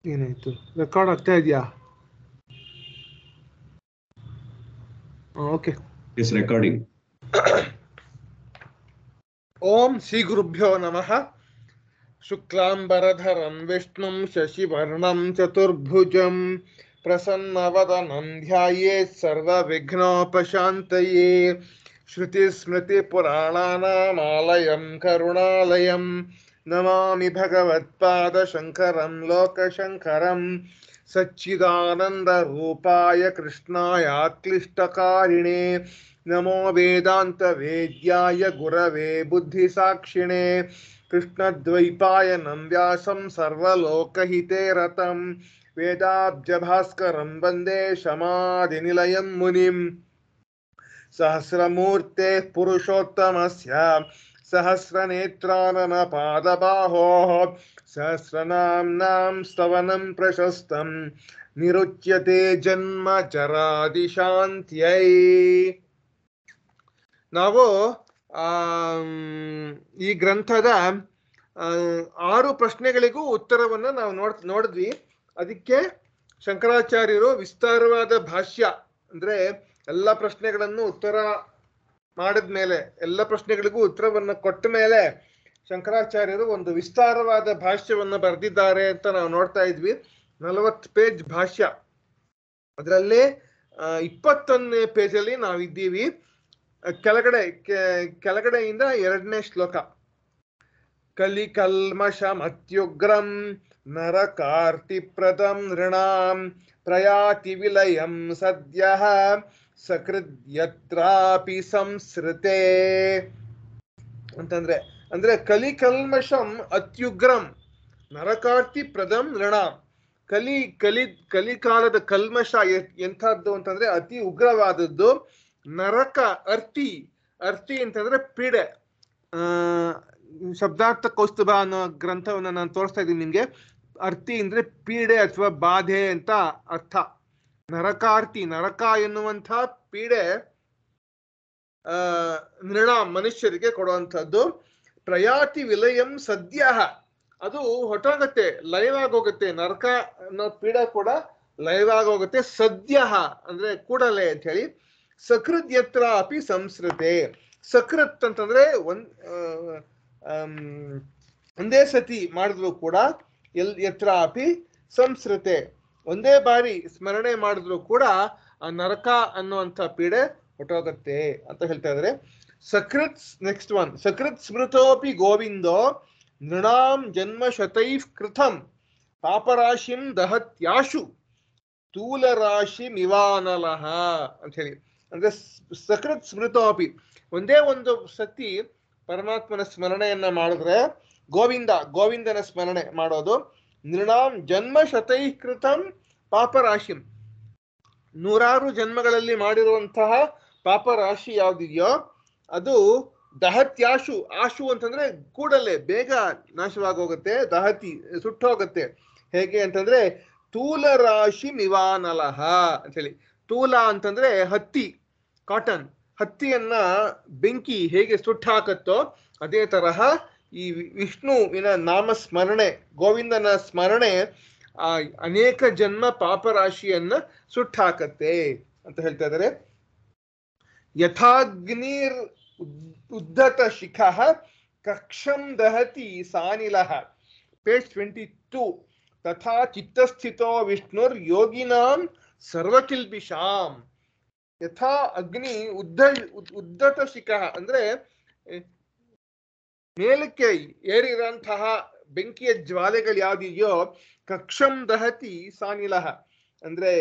ಏನಾಯ್ತು? ರೆಕಾರ್ಡ್ ಆಗ್ತಾ ಇದೆಯಾ? ಓಕೆ. Is recording. ಓಂ ಶ್ರೀ ಗುರುಭ್ಯೋ ನಮಃ. ಶುಕ್ಲಾಂಬರಧರಂ ವಿಷ್ಣುಂ ಶಶಿವರ್ಣಂ ಚತುರ್ಭುಜಂ ಪ್ರಸನ್ನವದನಂ ಧ್ಯಾಯೇತ್ ಸರ್ವವಿಘ್ನೋಪಶಾಂತಯೇ. ಶ್ರುತಿಸ್ಮೃತಿಪುರಾಣಾನಾಮಾಲಯಂ ಕರುಣಾಲಯಂ ನಮಾಮಿ ಭಗವತ್ಪಾದಶಂಕರಂ ಲೋಕಶಂಕರಂ. ಸಚ್ಚಿದಾನಂದರೂಪಾಯ ಕೃಷ್ಣಾಯ ಕ್ಲಿಷ್ಟಕಾರಿಣೇ ನಮೋ ವೇದಾಂತವೇದ್ಯಾಯ ಗುರವೇ ಬುದ್ಧಿಸಾಕ್ಷಿಣೇ. ಕೃಷ್ಣದ್ವೈಪಾಯನಂ ವ್ಯಾಸಂ ಸರ್ವಲೋಕಹಿತೆ ರತಂ ವೇದಾಬ್ಜಭಾಸ್ಕರಂ ವಂದೇ ಶಮಾದಿನಿಲಯಂ ಮುನಿಂ. ಸಹಸ್ರಮೂರ್ತೆ ಪುರುಷೋತ್ತಮಸ್ಯ ಸಹಸ್ರನೇತ್ರಾನನ ಪಾದಬಾಹೋಃ ಸಹಸ್ರನಾಮ್ನಾಂ ಸ್ತವನಂ ಪ್ರಶಸ್ತಂ ನಿರುಚ್ಯತೆ ಜನ್ಮ ಜರಾದಿಶಾಂತ್ಯೈ. ನಾವು ಈ ಗ್ರಂಥದ 6 ಪ್ರಶ್ನೆಗಳಿಗೂ ಉತ್ತರವನ್ನು ನಾವು ನೋಡಿದ್ವಿ. ಅದಕ್ಕೆ ಶಂಕರಾಚಾರ್ಯರು ವಿಸ್ತಾರವಾದ ಭಾಷ್ಯ, ಅಂದ್ರೆ ಎಲ್ಲ ಪ್ರಶ್ನೆಗಳನ್ನು ಉತ್ತರ ಮಾಡಿದ್ಮೇಲೆ, ಎಲ್ಲ ಪ್ರಶ್ನೆಗಳಿಗೂ ಉತ್ತರವನ್ನು ಕೊಟ್ಟ ಮೇಲೆ ಶಂಕರಾಚಾರ್ಯರು ಒಂದು ವಿಸ್ತಾರವಾದ ಭಾಷ್ಯವನ್ನು ಬರೆದಿದ್ದಾರೆ ಅಂತ ನಾವು ನೋಡ್ತಾ ಇದ್ವಿ. 40 ಪೇಜ್ ಭಾಷ್ಯ. ಅದರಲ್ಲಿ 21ನೇ ಪೇಜಲ್ಲಿ ನಾವಿದ್ದೀವಿ. ಕೆಳಗಡೆಯಿಂದ 2ನೇ ಶ್ಲೋಕ. ಕಲಿಕಲ್ಮಷಮತ್ಯುಗ್ರಂ ನರಕಾರ್ತಿಪ್ರದಂ ನೃಣಾಂ ಪ್ರಯಾತಿ ವಿಲಯಂ ಸದ್ಯಃ ಸಕೃದ್ಯತ್ರಾಪಿ ಸಂಸೃತೆ ಅಂದ್ರೆ ಕಲಿಕಲ್ಮಷಂ ಅತ್ಯುಗ್ರಂ ನರಕಾರ್ತಿ ಪ್ರದಂ ನೃಣಾಂ. ಕಲಿಕಾಲದ ಕಲ್ಮಷ ಎಂಥದ್ದು ಅಂತಂದ್ರೆ ಅತಿ ಉಗ್ರವಾದದ್ದು. ನರಕ ಅರ್ತಿ ಅಂತಂದ್ರೆ ಪೀಡೆ. ಶಬ್ದಾರ್ಥ ಕೌಸ್ತುಭ ಅನ್ನೋ ಗ್ರಂಥವನ್ನು ನಾನು ತೋರಿಸ್ತಾ ಇದ್ದೀನಿ ನಿಮ್ಗೆ. ಅರ್ತಿ ಅಂದ್ರೆ ಪೀಡೆ ಅಥವಾ ಬಾಧೆ ಅಂತ ಅರ್ಥ. ನರಕಾರ್ತಿ, ನರಕ ಎನ್ನುವಂಥ ಪೀಡೆ ನೃಣ ಮನುಷ್ಯರಿಗೆ ಕೊಡುವಂಥದ್ದು. ಪ್ರಯಾತಿ ವಿಲಯಂ ಸದ್ಯ, ಅದು ಹೊಟ್ಟೋಗತ್ತೆ, ಲೈವ್ ಆಗೋಗುತ್ತೆ. ನರಕ ಅನ್ನೋ ಪೀಡೆ ಕೂಡ ಲೈವ್ ಆಗೋಗುತ್ತೆ. ಸದ್ಯ ಅಂದ್ರೆ ಕೂಡಲೇ ಅಂತ ಹೇಳಿ. ಸಕೃತ್ ಯತ್ರ ಅಪಿ ಸಂಸ್ಕೃತೆ. ಸಕೃತ್ ಅಂತಂದ್ರೆ ಒಂದೇ ಸತಿ ಮಾಡಿದ್ರು ಕೂಡ ಯತ್ರ ಅಪಿ ಸಂಸ್ಕೃತೆ, ಒಂದೇ ಬಾರಿ ಸ್ಮರಣೆ ಮಾಡಿದ್ರು ಕೂಡ ಆ ನರಕ ಅನ್ನುವಂಥ ಪೀಡೆ ಹೊಟ್ಟೋಗತ್ತೆ ಅಂತ ಹೇಳ್ತಾ ಇದ್ದಾರೆ. ಸಕೃತ್ ನೆಕ್ಸ್ಟ್ ಒನ್. ಸಕೃತ್ ಸ್ಮೃತೋಪಿ ಗೋವಿಂದೋ ನೃಣಾಂ ಜನ್ಮ ಶತೈಃ ಕೃತಂ ಪಾಪರಾಶಿಂ ದಹತ್ಯಾಶು ಸ್ಥೂಲರಾಶಿ ಮಿವಾನಲಹ ಅಂತ ಹೇಳಿ. ಅಂದ್ರೆ ಸಕೃತ್ ಸ್ಮೃತೋಪಿ, ಒಂದೇ ಒಂದು ಸತಿ ಪರಮಾತ್ಮನ ಸ್ಮರಣೆಯನ್ನ ಮಾಡಿದ್ರೆ, ಗೋವಿಂದನ ಸ್ಮರಣೆ ಮಾಡೋದು. ನೃಣಾಂ ಜನ್ಮ ಶತೈಃ ಕೃತಂ ಪಾಪರಾಶಿಂ, 100 ಜನ್ಮಗಳಲ್ಲಿ ಮಾಡಿರುವಂತಹ ಪಾಪರಾಶಿ ಯಾವ್ದಿದೆಯೋ ಅದು ದಹತ್ಯಾಶು. ಆಶು ಅಂತಂದ್ರೆ ಕೂಡಲೇ ಬೇಗ ನಾಶವಾಗೋಗುತ್ತೆ. ದಹತಿ ಸುಟ್ಟೋಗುತ್ತೆ. ಹೇಗೆ ಅಂತಂದ್ರೆ ತೂಲರಾಶಿ ಮಿವಾನಲಹ ಅಂತ ಹೇಳಿ. ತೂಲ ಅಂತಂದ್ರೆ ಹತ್ತಿ, ಕಾಟನ್. ಹತ್ತಿಯನ್ನ ಬೆಂಕಿ ಹೇಗೆ ಸುಟ್ಟಾಕತ್ತೋ ಅದೇ ತರಹ ಈ ವಿಷ್ಣುವಿನ ನಾಮಸ್ಮರಣೆ, ಗೋವಿಂದನ ಸ್ಮರಣೆ ಅನೇಕ ಜನ್ಮ ಪಾಪರಾಶಿಯನ್ನ ಸುಟ್ಟಾಕತ್ತೆ ಅಂತ ಹೇಳ್ತಾ ಇದ್ದಾರೆ. ಯಥಾಗ್ನಿರ್ ಉದ್ಧತ ಶಿಖಃ ಕಕ್ಷಂ ದಹತಿ ಸಾನಿಲಃ. ಪೇಜ್ 22. ತಥಾ ಚಿತ್ತಸ್ಥಿತೋ ವಿಷ್ಣುರ್ ಯೋಗಿನಾಂ ಸರ್ವಕಿಲ್ಬಿಷಾಂ. ಯಥಾ ಅಗ್ನಿ ಉದ್ಧತ ಶಿಖಃ ಅಂದ್ರೆ ಮೇಲಕ್ಕೆ ಏರಿರಂತಹ ಬೆಂಕಿಯ ಜ್ವಾಲೆಗಳು ಯಾವ್ದಿದೆಯೋ, ಕಕ್ಷಂ ದಹತಿ ಸಾನಿಲಃ ಅಂದ್ರೆ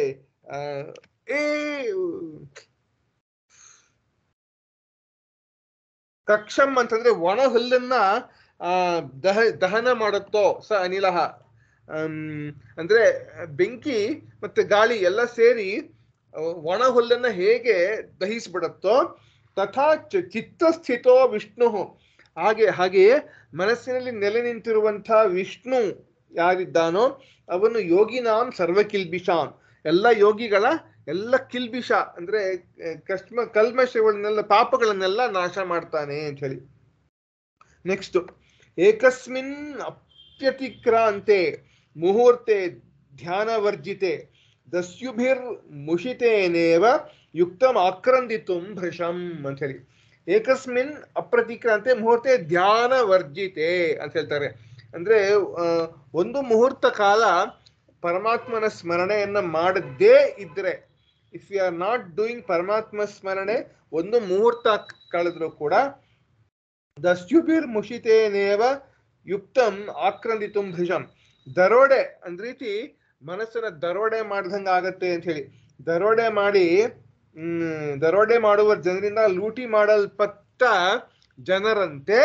ಕಕ್ಷಂ ಅಂತಂದ್ರೆ ಒಣ ಹುಲ್ಲನ್ನ ದಹನ ಮಾಡುತ್ತೋ ಸ ಅನಿಲಃ. ಅಂದ್ರೆ ಬೆಂಕಿ ಮತ್ತೆ ಗಾಳಿ ಎಲ್ಲ ಸೇರಿ ಒಣ ಹುಲ್ಲನ್ನ ಹೇಗೆ ದಹಿಸ್ಬಿಡುತ್ತೋ, ತಥಾ ಚಿತ್ತಸ್ಥಿತೋ ವಿಷ್ಣು, ಹಾಗೆಯೇ ಮನಸ್ಸಿನಲ್ಲಿ ನೆಲೆ ನಿಂತಿರುವಂತಹ ವಿಷ್ಣು ಯಾರಿದ್ದಾನೋ ಅವನು ಯೋಗಿನಾಂ ಸರ್ವಕಿಲ್ಬಿಷಾನ್, ಎಲ್ಲ ಯೋಗಿಗಳ ಎಲ್ಲ ಕಿಲ್ಬಿಷ ಅಂದ್ರೆ ಕಲ್ಮಶಗಳನ್ನೆಲ್ಲ, ಪಾಪಗಳನ್ನೆಲ್ಲ ನಾಶ ಮಾಡ್ತಾನೆ ಅಂತ ಹೇಳಿ. ನೆಕ್ಸ್ಟ್. ಏಕಸ್ಮಿನ್ ಅಪ್ಯತಿಕ್ರಾಂತೆ ಮುಹೂರ್ತೆ ಧ್ಯಾನವರ್ಜಿತೆ ದಸ್ಯುಭಿರ್ ಮುಷಿತೇನೇವ ಯುಕ್ತಂ ಆಕ್ರಂದಿತುಂ ಭೃಶಂ ಅಂತ ಹೇಳಿ. ಏಕಸ್ಮಿನ್ ಅಪ್ರತಿಕ್ರಾಂತೆ ಮುಹೂರ್ತೆ ಧ್ಯಾನವರ್ಜಿತೆ ಅಂತ ಹೇಳ್ತಾರೆ. ಅಂದ್ರೆ ಒಂದು ಮುಹೂರ್ತ ಕಾಲ ಪರಮಾತ್ಮನ ಸ್ಮರಣೆಯನ್ನ ಮಾಡದೇ ಇದ್ರೆ, if you are not doing ಪರಮಾತ್ಮ ಸ್ಮರಣೆ ಒಂದು ಮುಹೂರ್ತ ಕಳೆದ್ರು ಕೂಡ ದಸ್ಯುಭಿರ್ ಮುಷಿತೇನೇವ ಯುಕ್ತಂ ಆಕ್ರಂದಿತುಂ ಭೃಶಂ, ದರೋಡೆ ಅಂದ್ ರೀತಿ ಮನಸ್ಸನ್ನ ದರೋಡೆ ಮಾಡ್ದಂಗ ಆಗತ್ತೆ ಅಂತ ಹೇಳಿ. ದರೋಡೆ ಮಾಡುವ ಜನರಿಂದ ಲೂಟಿ ಮಾಡಲ್ಪಟ್ಟ ಜನರಂತೆ,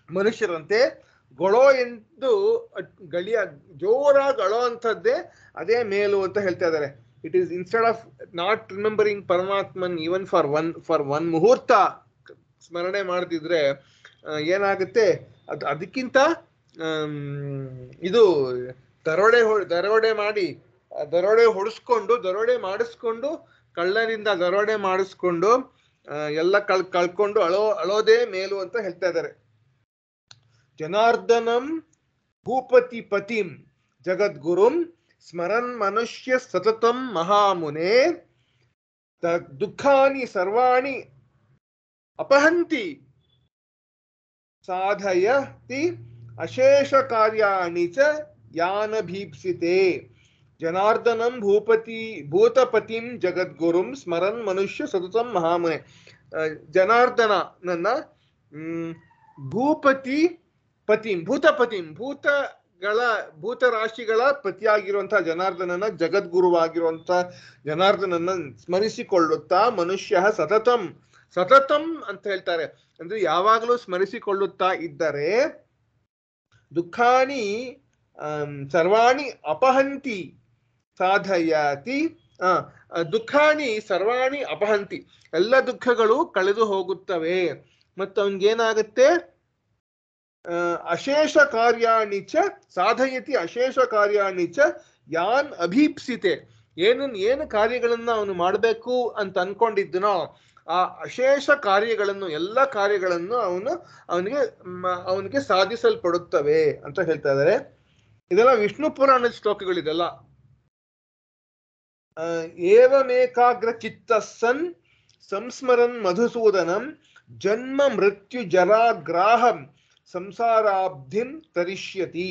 ಮನುಷ್ಯರಂತೆ ಗೊಳೋ ಎಂದು ಜೋರಾಗಿ ಅಳೋ ಅಂಥದ್ದೇ ಅದೇ ಮೇಲು ಅಂತ ಹೇಳ್ತಾ ಇದ್ದಾರೆ. It is instead of not remembering ಪರಮಾತ್ಮನ್ ಈವನ್ ಫಾರ್ ಒನ್ ಮುಹೂರ್ತ ಸ್ಮರಣೆ ಮಾಡದಿದ್ರೆ ಏನಾಗುತ್ತೆ, ಅದಕ್ಕಿಂತ ಇದು ದರೋಡೆ ಮಾಡಿಸ್ಕೊಂಡು ಕಳ್ಳರಿಂದ ದರೋಡೆ ಮಾಡಿಸ್ಕೊಂಡು ಎಲ್ಲ ಕಳ್ಕೊಂಡು ಅಳೋದೇ ಮೇಲು ಅಂತ ಹೇಳ್ತಾ ಇದ್ದಾರೆ. ಜನಾರ್ದನಂ ಭೂಪತಿ ಪತಿಂ ಜಗದ್ಗುರುಂ ಸ್ಮರನ್ ಮನುಷ್ಯ ಸತತಂ ಮಹಾಮುನೆ ದುಃಖಾನಿ ಸರ್ವಾಣಿ ಅಪಹಂತಿ ಸಾಧಯತಿ ಅಶೇಷ ಕಾರ್ಯಾಣಿ ಚ ಯಾನಭೀಪ್ಸಿತೆ. ಜನಾರ್ದನಂ ಭೂತಪತಿಂ ಜಗದ್ಗುರುಂ ಸ್ಮರನ್ ಮನುಷ್ಯ ಸತತಂ ಮಹಾಮುನೆ. ಜನಾರ್ದನ ನನ್ನ ಭೂತಪತಿಂ ಭೂತರಾಶಿಗಳ ಪತಿಯಾಗಿರುವಂತಹ ಜನಾರ್ದನನ, ಜಗದ್ಗುರುವಾಗಿರುವಂತಹ ಜನಾರ್ದನನ್ನ ಸ್ಮರಿಸಿಕೊಳ್ಳುತ್ತಾ ಮನುಷ್ಯ ಸತತಂ ಅಂತ ಹೇಳ್ತಾರೆ. ಅಂದ್ರೆ ಯಾವಾಗಲೂ ಸ್ಮರಿಸಿಕೊಳ್ಳುತ್ತಾ ಇದ್ದರೆ ದುಃಖಾನಿ ಸರ್ವಾಣಿ ಅಪಹಂತಿ ಸಾಧಯತಿ. ದುಃಖಾನಿ ಸರ್ವಾಣಿ ಅಪಹಂತಿ, ಎಲ್ಲ ದುಃಖಗಳು ಕಳೆದು ಹೋಗುತ್ತವೆ. ಮತ್ತು ಅವನಿಗೇನಾಗುತ್ತೆ, ಅಶೇಷ ಕಾರ್ಯಾಣಿ ಚ ಸಾಧಯತಿ ಅಶೇಷ ಕಾರ್ಯಾಣಿ ಚ ಯಾನ್ ಅಭೀಪ್ಸಿತೆ. ಏನು ಕಾರ್ಯಗಳನ್ನ ಅವನು ಮಾಡಬೇಕು ಅಂತ ಅನ್ಕೊಂಡಿದ್ದನೋ ಆ ಅಶೇಷ ಕಾರ್ಯಗಳನ್ನು, ಎಲ್ಲ ಕಾರ್ಯಗಳನ್ನು ಅವನಿಗೆ ಸಾಧಿಸಲ್ಪಡುತ್ತವೆ ಅಂತ ಹೇಳ್ತಾ ಇದ್ದಾರೆ. ಇದೆಲ್ಲ ವಿಷ್ಣು ಪುರಾಣದ ಶ್ಲೋಕಗಳಿದೆಲ್ಲ. ಏವಮೇಕಾಗ್ರ ಚಿತ್ತ ಸನ್ ಸಂಸ್ಮರನ್ ಮಧುಸೂದನಂ ಜನ್ಮ ಮೃತ್ಯು ಜರಾಗ್ರಾಹಂ ಸಂಸಾರಾಬ್ಧಿಂ ತರಿಷ್ಯತಿ.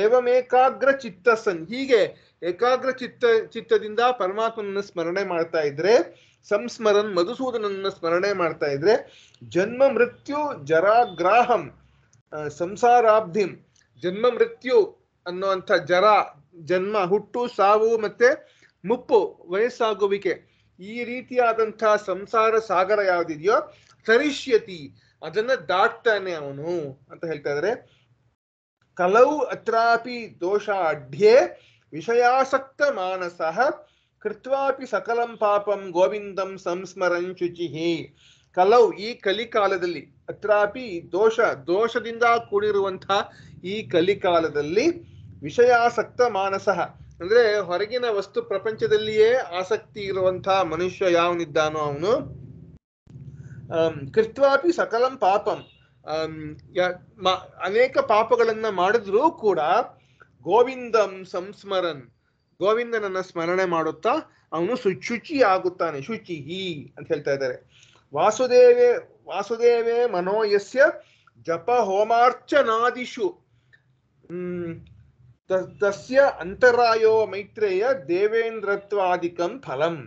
ಏವಮೇಕಾಗ್ರ ಚಿತ್ತ ಸನ್, ಹೀಗೆ ಏಕಾಗ್ರ ಚಿತ್ತದಿಂದ ಪರಮಾತ್ಮನನ್ನ ಸ್ಮರಣೆ ಮಾಡ್ತಾ ಇದ್ರೆ, ಸಂಸ್ಮರನ್ ಮಧುಸೂದನನ್ನ ಸ್ಮರಣೆ ಮಾಡ್ತಾ ಇದ್ರೆ, ಜನ್ಮ ಮೃತ್ಯು ಜರಾಗ್ರಾಹಂ ಸಂಸಾರಾಬ್ಧಿಂ, ಜನ್ಮ ಮೃತ್ಯು ಅನ್ನುವಂಥ ಜನ್ಮ ಹುಟ್ಟು ಸಾವು ಮತ್ತೆ ಮುಪ್ಪು ವಯಸ್ಸಾಗುವಿಕೆ, ಈ ರೀತಿಯಾದಂತಹ ಸಂಸಾರ ಸಾಗರ ಯಾವ್ದಿದೆಯೋ ತರಿಷ್ಯತಿ, ಅದನ್ನ ದಾಟ್ತಾನೆ ಅವನು ಅಂತ ಹೇಳ್ತಾ ಇದ್ದಾರೆ. ಕಲೌ ಅತ್ರಾಪಿ ದೋಷ ಅಢ್ಯೆ ವಿಷಯಾಸಕ್ತ ಮಾನಸಃ ಕೃತ್ವಾಪಿ ಸಕಲಂ ಪಾಪಂ ಗೋವಿಂದಂ ಸಂಸ್ಮರನ್ ಶುಚಿಹಿ. ಕಲೌ, ಈ ಕಲಿಕಾಲದಲ್ಲಿ, ಅತ್ರಾಪಿ ದೋಷದಿಂದ ಕೂಡಿರುವಂತಹ ಈ ಕಲಿಕಾಲದಲ್ಲಿ ವಿಷಯಾಸಕ್ತ ಮಾನಸಃ, ಅಂದ್ರೆ ಹೊರಗಿನ ವಸ್ತು ಪ್ರಪಂಚದಲ್ಲಿಯೇ ಆಸಕ್ತಿ ಇರುವಂತಹ ಮನುಷ್ಯ ಯಾವನಿದ್ದಾನೋ ಅವನು ಕೃತ್ವಾಪಿ ಸಕಲಂ ಪಾಪಂ, ಅನೇಕ ಪಾಪಗಳನ್ನ ಮಾಡಿದ್ರೂ ಕೂಡ ಗೋವಿಂದಂ ಸಂಸ್ಮರನ್, ಗೋವಿಂದನನ್ನ ಸ್ಮರಣೆ ಮಾಡುತ್ತಾ ಅವನು ಶುಚಿ ಆಗುತ್ತಾನೆ. ಶುಚಿಹಿ ಅಂತ ಹೇಳ್ತಾ ಇದ್ದಾರೆ. ವಾಸುದೇವೇ ಮನೋಯಸ್ಯ ಜಪ ಹೋಮಾರ್ಚನಾದಿಷು ತಸ್ಯ ಅಂತರಾಯೋ ಮೈತ್ರೇಯ ದೇವೇಂದ್ರತ್ವಾದಿಕಂ ಫಲಂ.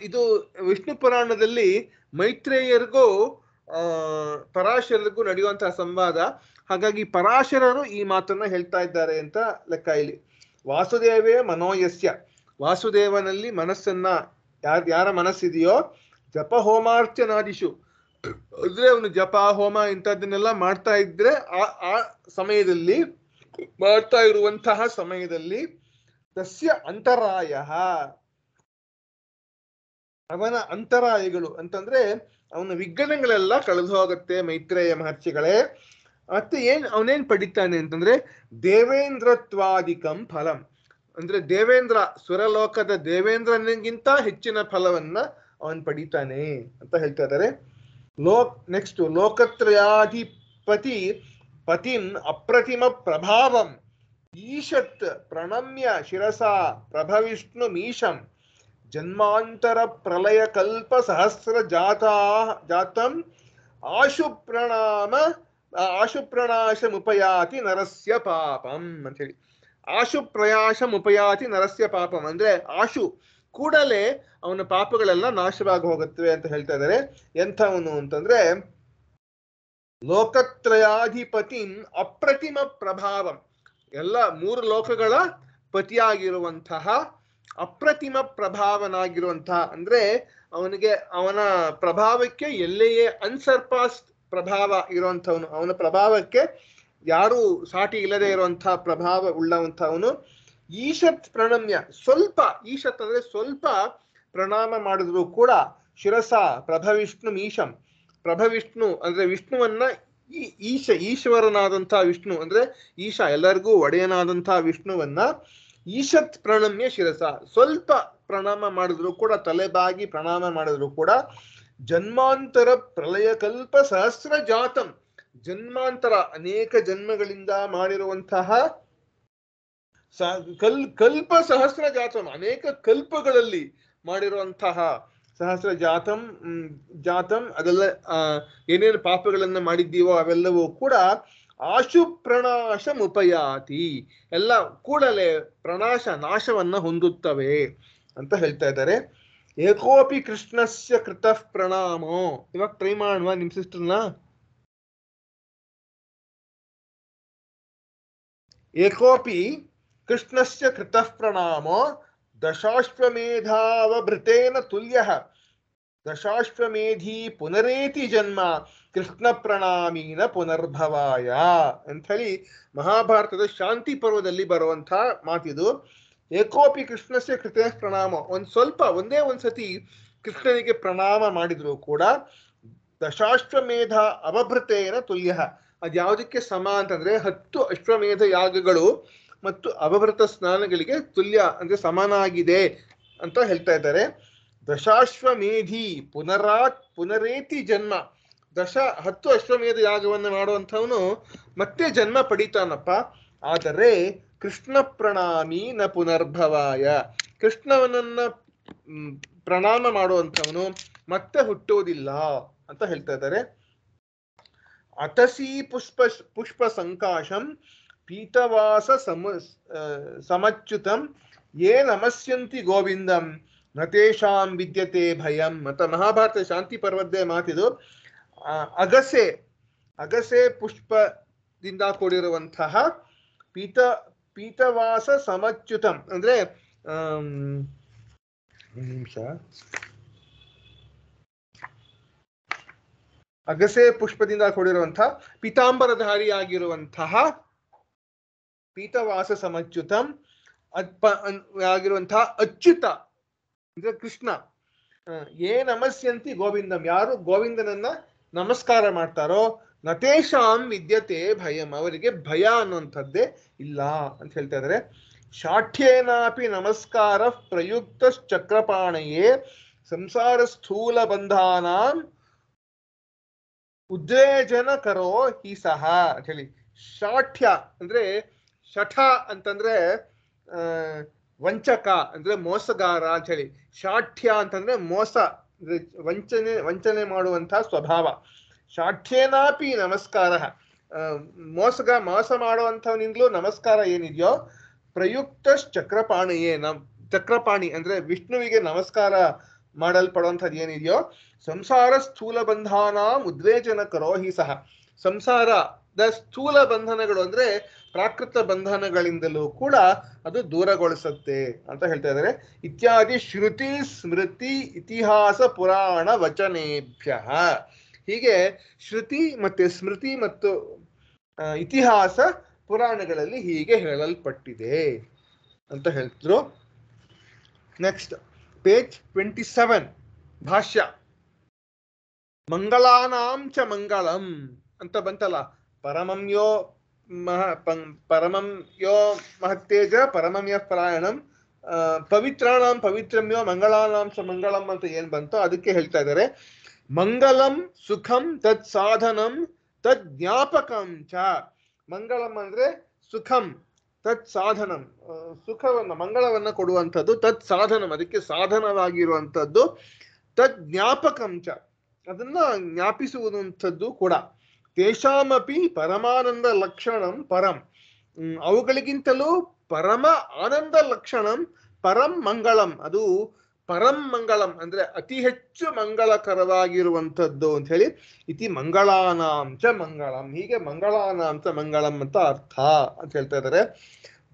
ಇದು ವಿಷ್ಣು ಪುರಾಣದಲ್ಲಿ ಮೈತ್ರೇಯರಿಗೂ ಪರಾಶರರಿಗೂ ನಡೆಯುವಂತಹ ಸಂವಾದ. ಹಾಗಾಗಿ ಪರಾಶರರು ಈ ಮಾತನ್ನ ಹೇಳ್ತಾ ಇದ್ದಾರೆ ಅಂತ ಲೆಕ್ಕ ಇಲ್ಲಿ. ವಾಸುದೇವೇ ಮನೋಯಸ್ಯ, ವಾಸುದೇವನಲ್ಲಿ ಮನಸ್ಸನ್ನ ಯಾರ ಮನಸ್ಸಿದೆಯೋ ಜಪ ಹೋಮಾರ್ಚನಾದಿಷು, ಅಂದ್ರೆ ಅವನು ಜಪ ಹೋಮ ಇಂಥದ್ದನ್ನೆಲ್ಲ ಮಾಡ್ತಾ ಇದ್ರೆ ಆ ಸಮಯದಲ್ಲಿ, ಮಾಡ್ತಾ ಇರುವಂತಹ ಸಮಯದಲ್ಲಿ ತಸ್ಯ ಅಂತರಾಯ, ಅವನ ಅಂತರಾಯಗಳು ಅಂತಂದ್ರೆ ಅವನ ವಿಘ್ನಗಳೆಲ್ಲ ಕಳೆದು ಹೋಗುತ್ತೆ ಮೈತ್ರೇಯ ಮಹರ್ಷಿಗಳೇ. ಮತ್ತೆ ಅವನೇನ್ ಪಡಿತಾನೆ ಅಂತಂದ್ರೆ ದೇವೇಂದ್ರತ್ವಾದಿಕಂ ಫಲಂ, ಅಂದ್ರೆ ದೇವೇಂದ್ರ, ಸುರಲೋಕದ ದೇವೇಂದ್ರನಿಗಿಂತ ಹೆಚ್ಚಿನ ಫಲವನ್ನ ಅವನ್ ಪಡಿತಾನೆ ಅಂತ ಹೇಳ್ತಾ ಇದ್ದಾರೆ. ನೆಕ್ಸ್ಟ್ ಲೋಕತ್ರಯಾಧಿಪತಿ ಪತಿಂ ಅಪ್ರತಿಮ ಪ್ರಭಾವಂ ಈಶತ್ ಪ್ರಣಮ್ಯ ಶಿರಸಾ ಪ್ರಭವಿಷ್ಣುಮೀಶಂ ಜನ್ಮಾಂತರ ಪ್ರಲಯ ಕಲ್ಪ ಸಹಸ್ರ ಜಾತಂ ಆಶುಪ್ರಣಾಶಮುಪಯಾತಿ ನರಸ್ಯ ಪಾಪಂ ಅಂತ ಹೇಳಿ. ಆಶುಪ್ರಯಾಶಮುಪಯಾತಿ ನರಸ್ಯ ಪಾಪಂ ಅಂದ್ರೆ ಆಶು ಕೂಡಲೇ ಅವನ ಪಾಪಗಳೆಲ್ಲ ನಾಶವಾಗಿ ಹೋಗುತ್ತವೆ ಅಂತ ಹೇಳ್ತಾ ಇದ್ದಾರೆ. ಎಂಥವನು ಅಂತಂದ್ರೆ ಲೋಕತ್ರಯಾಧಿಪತಿ ಅಪ್ರತಿಮ ಪ್ರಭಾವಂ, ಎಲ್ಲ 3 ಲೋಕಗಳ ಪತಿಯಾಗಿರುವಂತಹ ಅಪ್ರತಿಮ ಪ್ರಭಾವನಾಗಿರುವಂತಹ, ಅಂದ್ರೆ ಅವನಿಗೆ ಅವನ ಪ್ರಭಾವಕ್ಕೆ ಎಲ್ಲೆಯೇ ಅನ್ಸರ್ಪಾಸ್ ಪ್ರಭಾವ ಇರುವಂಥವನು, ಅವನ ಪ್ರಭಾವಕ್ಕೆ ಯಾರು ಸಾಟಿ ಇಲ್ಲದೆ ಇರುವಂತಹ ಪ್ರಭಾವ ಉಳ್ಳವಂಥವನು. ಈಶತ್ ಪ್ರಣಮ್ಯ, ಸ್ವಲ್ಪ, ಈಶತ್ ಅಂದ್ರೆ ಸ್ವಲ್ಪ ಪ್ರಣಾಮ ಮಾಡಿದ್ರು ಕೂಡ ಶಿರಸ ಪ್ರಭವಿಷ್ಣು ಮೀಶಂ, ಪ್ರಭವಿಷ್ಣು ಅಂದ್ರೆ ವಿಷ್ಣುವನ್ನ ಈಶ್ವರನಾದಂತಹ ವಿಷ್ಣು ಅಂದ್ರೆ ಈಶ ಎಲ್ಲರಿಗೂ ಒಡೆಯನಾದಂತಹ ವಿಷ್ಣುವನ್ನ ಈಶತ್ ಪ್ರಣಮ್ಯ ಶಿರಸ, ಸ್ವಲ್ಪ ಪ್ರಣಾಮ ಮಾಡಿದ್ರು ಕೂಡ, ತಲೆಬಾಗಿ ಪ್ರಣಾಮ ಮಾಡಿದ್ರು ಕೂಡ ಜನ್ಮಾಂತರ ಪ್ರಲಯ ಕಲ್ಪ ಸಹಸ್ರ ಜಾತಂ, ಜನ್ಮಾಂತರ ಅನೇಕ ಜನ್ಮಗಳಿಂದ ಮಾಡಿರುವಂತಹ ಕಲ್ಪ ಸಹಸ್ರ ಜಾತಂ, ಅನೇಕ ಕಲ್ಪಗಳಲ್ಲಿ ಮಾಡಿರುವಂತಹ ಸಹಸ್ರ ಜಾತಂ ಅದೆಲ್ಲ ಏನೇನು ಪಾಪಗಳನ್ನ ಮಾಡಿದ್ದೀವೋ ಅವೆಲ್ಲವೂ ಕೂಡ ಆಶುಪ್ರಣಾಶ ಮುಪಯಾತಿ, ಎಲ್ಲ ಕೂಡಲೇ ನಾಶವನ್ನ ಹೊಂದುತ್ತವೆ ಅಂತ ಹೇಳ್ತಾ ಇದ್ದಾರೆ. ಏಕೋಪಿ ಕೃಷ್ಣಸ್ಯ ಕೃತಃ ಪ್ರಣಾಮೋ, ಇವಾಗ ಟ್ರೈ ಮಾಡುವ ನಿಮ್ ಸಿಸ್ಟರ್ನ. ಏಕೋಪಿ ಕೃಷ್ಣಸ್ಯ ಕೃತಃ ಪ್ರಣಾಮೋ ದಶಾಶ್ವಮೇಧಾವಭೃತೇನ ತುಲ್ಯಃ ದಶಾಶ್ವಮೇಧಿ ಪುನರೇತಿ ಜನ್ಮ ಕೃಷ್ಣ ಪ್ರಣಾಮೀನ ಪುನರ್ಭವಾಯ ಅಂತ ಹೇಳಿ ಮಹಾಭಾರತದ ಶಾಂತಿ ಪರ್ವದಲ್ಲಿ ಬರುವಂತಹ ಮಾತಿದು. ಏಕೋಪಿ ಕೃಷ್ಣಸ್ಯ ಕೃತಃ ಪ್ರಣಾಮ, ಒಂದೇ ಒಂದ್ಸತಿ ಕೃಷ್ಣನಿಗೆ ಪ್ರಣಾಮ ಮಾಡಿದ್ರು ಕೂಡ ದಶಾಶ್ವಮೇಧ ಅವಭೃತೇನ ತುಲ್ಯ, ಅದ್ಯಾವುದಕ್ಕೆ ಸಮ ಅಂತಂದ್ರೆ 10 ಅಶ್ವಮೇಧ ಯಾಗಗಳು ಮತ್ತು ಅವಭೃತ ಸ್ನಾನಗಳಿಗೆ ತುಲ್ಯ ಅಂದ್ರೆ ಸಮನಾಗಿದೆ ಅಂತ ಹೇಳ್ತಾ ಇದ್ದಾರೆ. ದಶಾಶ್ವಮೇಧಿ ಪುನರೇತಿ ಜನ್ಮ, 10 ಅಶ್ವಮೇಧ ಯಾಗವನ್ನು ಮಾಡುವಂಥವನು ಮತ್ತೆ ಜನ್ಮ ಪಡಿತಾನಪ್ಪ. ಆದರೆ ಕೃಷ್ಣ ಪ್ರಣಾಮಿ ನ ಪುನರ್ಭವಾಯ, ಕೃಷ್ಣವನನ್ನ ಪ್ರಣಾಮ ಮಾಡುವಂಥವನು ಮತ್ತೆ ಹುಟ್ಟುವುದಿಲ್ಲ ಅಂತ ಹೇಳ್ತಾ ಇದ್ದಾರೆ. ಅತಸಿ ಪುಷ್ಪ ಸಂಕಾಶಂ ಪೀತವಾಸ ಸಮಚ್ಯುತಂ ಯೇ ನಮಸ್ಯಂತಿ ಗೋವಿಂದಂ ನತೇಶಾಂ ವಿದ್ಯತೆ ಭಯಂ ಅಂತ ಮಹಾಭಾರತ ಶಾಂತಿ ಪರ್ವದ್ದೇ ಮಾತಿದು. ಅಗಸೆ ಪುಷ್ಪದಿಂದ ಕೂಡಿರುವಂತಹ ಪೀತವಾಸ ಸಮಚ್ಯುತಂ ಅಂದ್ರೆ ನಿಮಿಷ, ಅಗಸೆ ಪುಷ್ಪದಿಂದ ಕೂಡಿರುವಂತಹ ಪೀತಾಂಬರಧಾರಿಯಾಗಿರುವಂತಹ ಪೀತವಾಸ ಸಮಚ್ಯುತಂ ಆಗಿರುವಂತಹ ಅಚ್ಯುತ ಅಂದ್ರೆ ಕೃಷ್ಣ. ಏ ನಮಸ್ಯಂತಿ ಗೋವಿಂದಂ, ಯಾರು ಗೋವಿಂದನನ್ನ ನಮಸ್ಕಾರ ಮಾಡ್ತಾರೋ ನತೇಶಾಂ ವಿದ್ಯತೆ ಭಯಂ, ಅವರಿಗೆ ಭಯ ಅನ್ನುವಂಥದ್ದೇ ಇಲ್ಲ ಅಂತ ಹೇಳ್ತಾ ಇದ್ದಾರೆ. ಶಾಠ್ಯೇನಾಪಿ ನಮಸ್ಕಾರ ಪ್ರಯುಕ್ತ ಚಕ್ರಪಾಣಯೇ ಸಂಸಾರ ಸ್ಥೂಲ ಬಂಧಾನಾಂ ಉದ್ವೇಜನ ಕರೋ ಹಿ ಸಹ ಅಂತ ಹೇಳಿ. ಶಾಠ್ಯ ಅಂದ್ರೆ ಶಠ ಅಂತಂದ್ರೆ ವಂಚಕ ಅಂದ್ರೆ ಮೋಸಗಾರ ಅಂತ ಹೇಳಿ. ಶಾಠ್ಯ ಅಂತಂದ್ರೆ ಮೋಸ, ವಂಚನೆ ಮಾಡುವಂತಹ ಸ್ವಭಾವ. ಶಾಠ್ಯೇನಾಪಿ ನಮಸ್ಕಾರ, ಮೋಸ ಮಾಡುವಂಥವನಿಂದಲೂ ನಮಸ್ಕಾರ ಏನಿದೆಯೋ ಪ್ರಯುಕ್ತ ಚಕ್ರಪಾಣಿಯೇ, ಚಕ್ರಪಾಣಿ ಅಂದ್ರೆ ವಿಷ್ಣುವಿಗೆ ನಮಸ್ಕಾರ ಮಾಡಲ್ಪಡುವಂಥದ್ದು ಏನಿದೆಯೋ ಸಂಸಾರ ಸ್ಥೂಲ ಬಂಧನ ಉದ್ವೇಜನ ಕರೋಹಿ ಸಹ, ಸಂಸಾರದ ಸ್ಥೂಲ ಬಂಧನಗಳು ಅಂದ್ರೆ ಪ್ರಾಕೃತ ಬಂಧನಗಳಿಂದಲೂ ಕೂಡ ಅದು ದೂರಗೊಳಿಸುತ್ತೆ ಅಂತ ಹೇಳ್ತಾ ಇದ್ದಾರೆ. ಇತ್ಯಾದಿ ಶ್ರುತಿ ಸ್ಮೃತಿ ಇತಿಹಾಸ ಪುರಾಣ ವಚನೇಭ್ಯ, ಹೀಗೆ ಶ್ರುತಿ ಮತ್ತೆ ಸ್ಮೃತಿ ಮತ್ತು ಇತಿಹಾಸ ಪುರಾಣಗಳಲ್ಲಿ ಹೀಗೆ ಹೇಳಲ್ಪಟ್ಟಿದೆ ಅಂತ ಹೇಳ್ತಿದ್ರು. ನೆಕ್ಸ್ಟ್ ಪೇಜ್ 27 ಭಾಷ್ಯ. ಮಂಗಳಾನಾಂ ಚ ಮಂಗಳಂ ಅಂತ ಬಂತಲ್ಲ, ಪರಮಂ ಯೋ ಮಹತ್ತೇಜ ಪರಮಂ ಯಃ ಪರಾಯಣಂ ಪವಿತ್ರಾಣಾಂ ಪವಿತ್ರಮ್ಯೋ ಮಂಗಳಾನಾಂ ಚ ಮಂಗಳಂ ಅಂತ ಏನ್ ಬಂತೋ ಅದಕ್ಕೆ ಹೇಳ್ತಾ ಇದ್ದಾರೆ. ಮಂಗಲಂ ಸುಖಂ ತತ್ ಸಾಧನಂ ತದ್ ಜ್ಞಾಪಕಂ ಚ. ಮಂಗಳಂ ಅಂದ್ರೆ ಸುಖಂ, ತತ್ ಸಾಧನಂ, ಸುಖವನ್ನ ಮಂಗಳವನ್ನ ಕೊಡುವಂಥದ್ದು, ತತ್ ಸಾಧನಂ ಅದಕ್ಕೆ ಸಾಧನವಾಗಿರುವಂಥದ್ದು, ತದ್ ಜ್ಞಾಪಕಂಚ ಅದನ್ನ ಜ್ಞಾಪಿಸುವಂಥದ್ದು ಕೂಡ, ತೇಷಾಮಪಿ ಪರಮಾನಂದ ಲಕ್ಷಣಂ ಪರಂ, ಅವುಗಳಿಗಿಂತಲೂ ಪರಮ ಆನಂದ ಲಕ್ಷಣಂ ಪರಂ ಮಂಗಳಂ, ಅದು ಪರಂ ಮಂಗಳಂ ಅಂದ್ರೆ ಅತಿ ಹೆಚ್ಚು ಮಂಗಳಕರವಾಗಿರುವಂಥದ್ದು ಅಂತ ಹೇಳಿ, ಇತಿ ಮಂಗಳಾನಾಂಚ ಮಂಗಳಂ, ಹೀಗೆ ಮಂಗಳಾನಾಂಚ ಮಂಗಳಂ ಅಂತ ಅರ್ಥ ಅಂತ ಹೇಳ್ತಾ ಇದ್ದಾರೆ.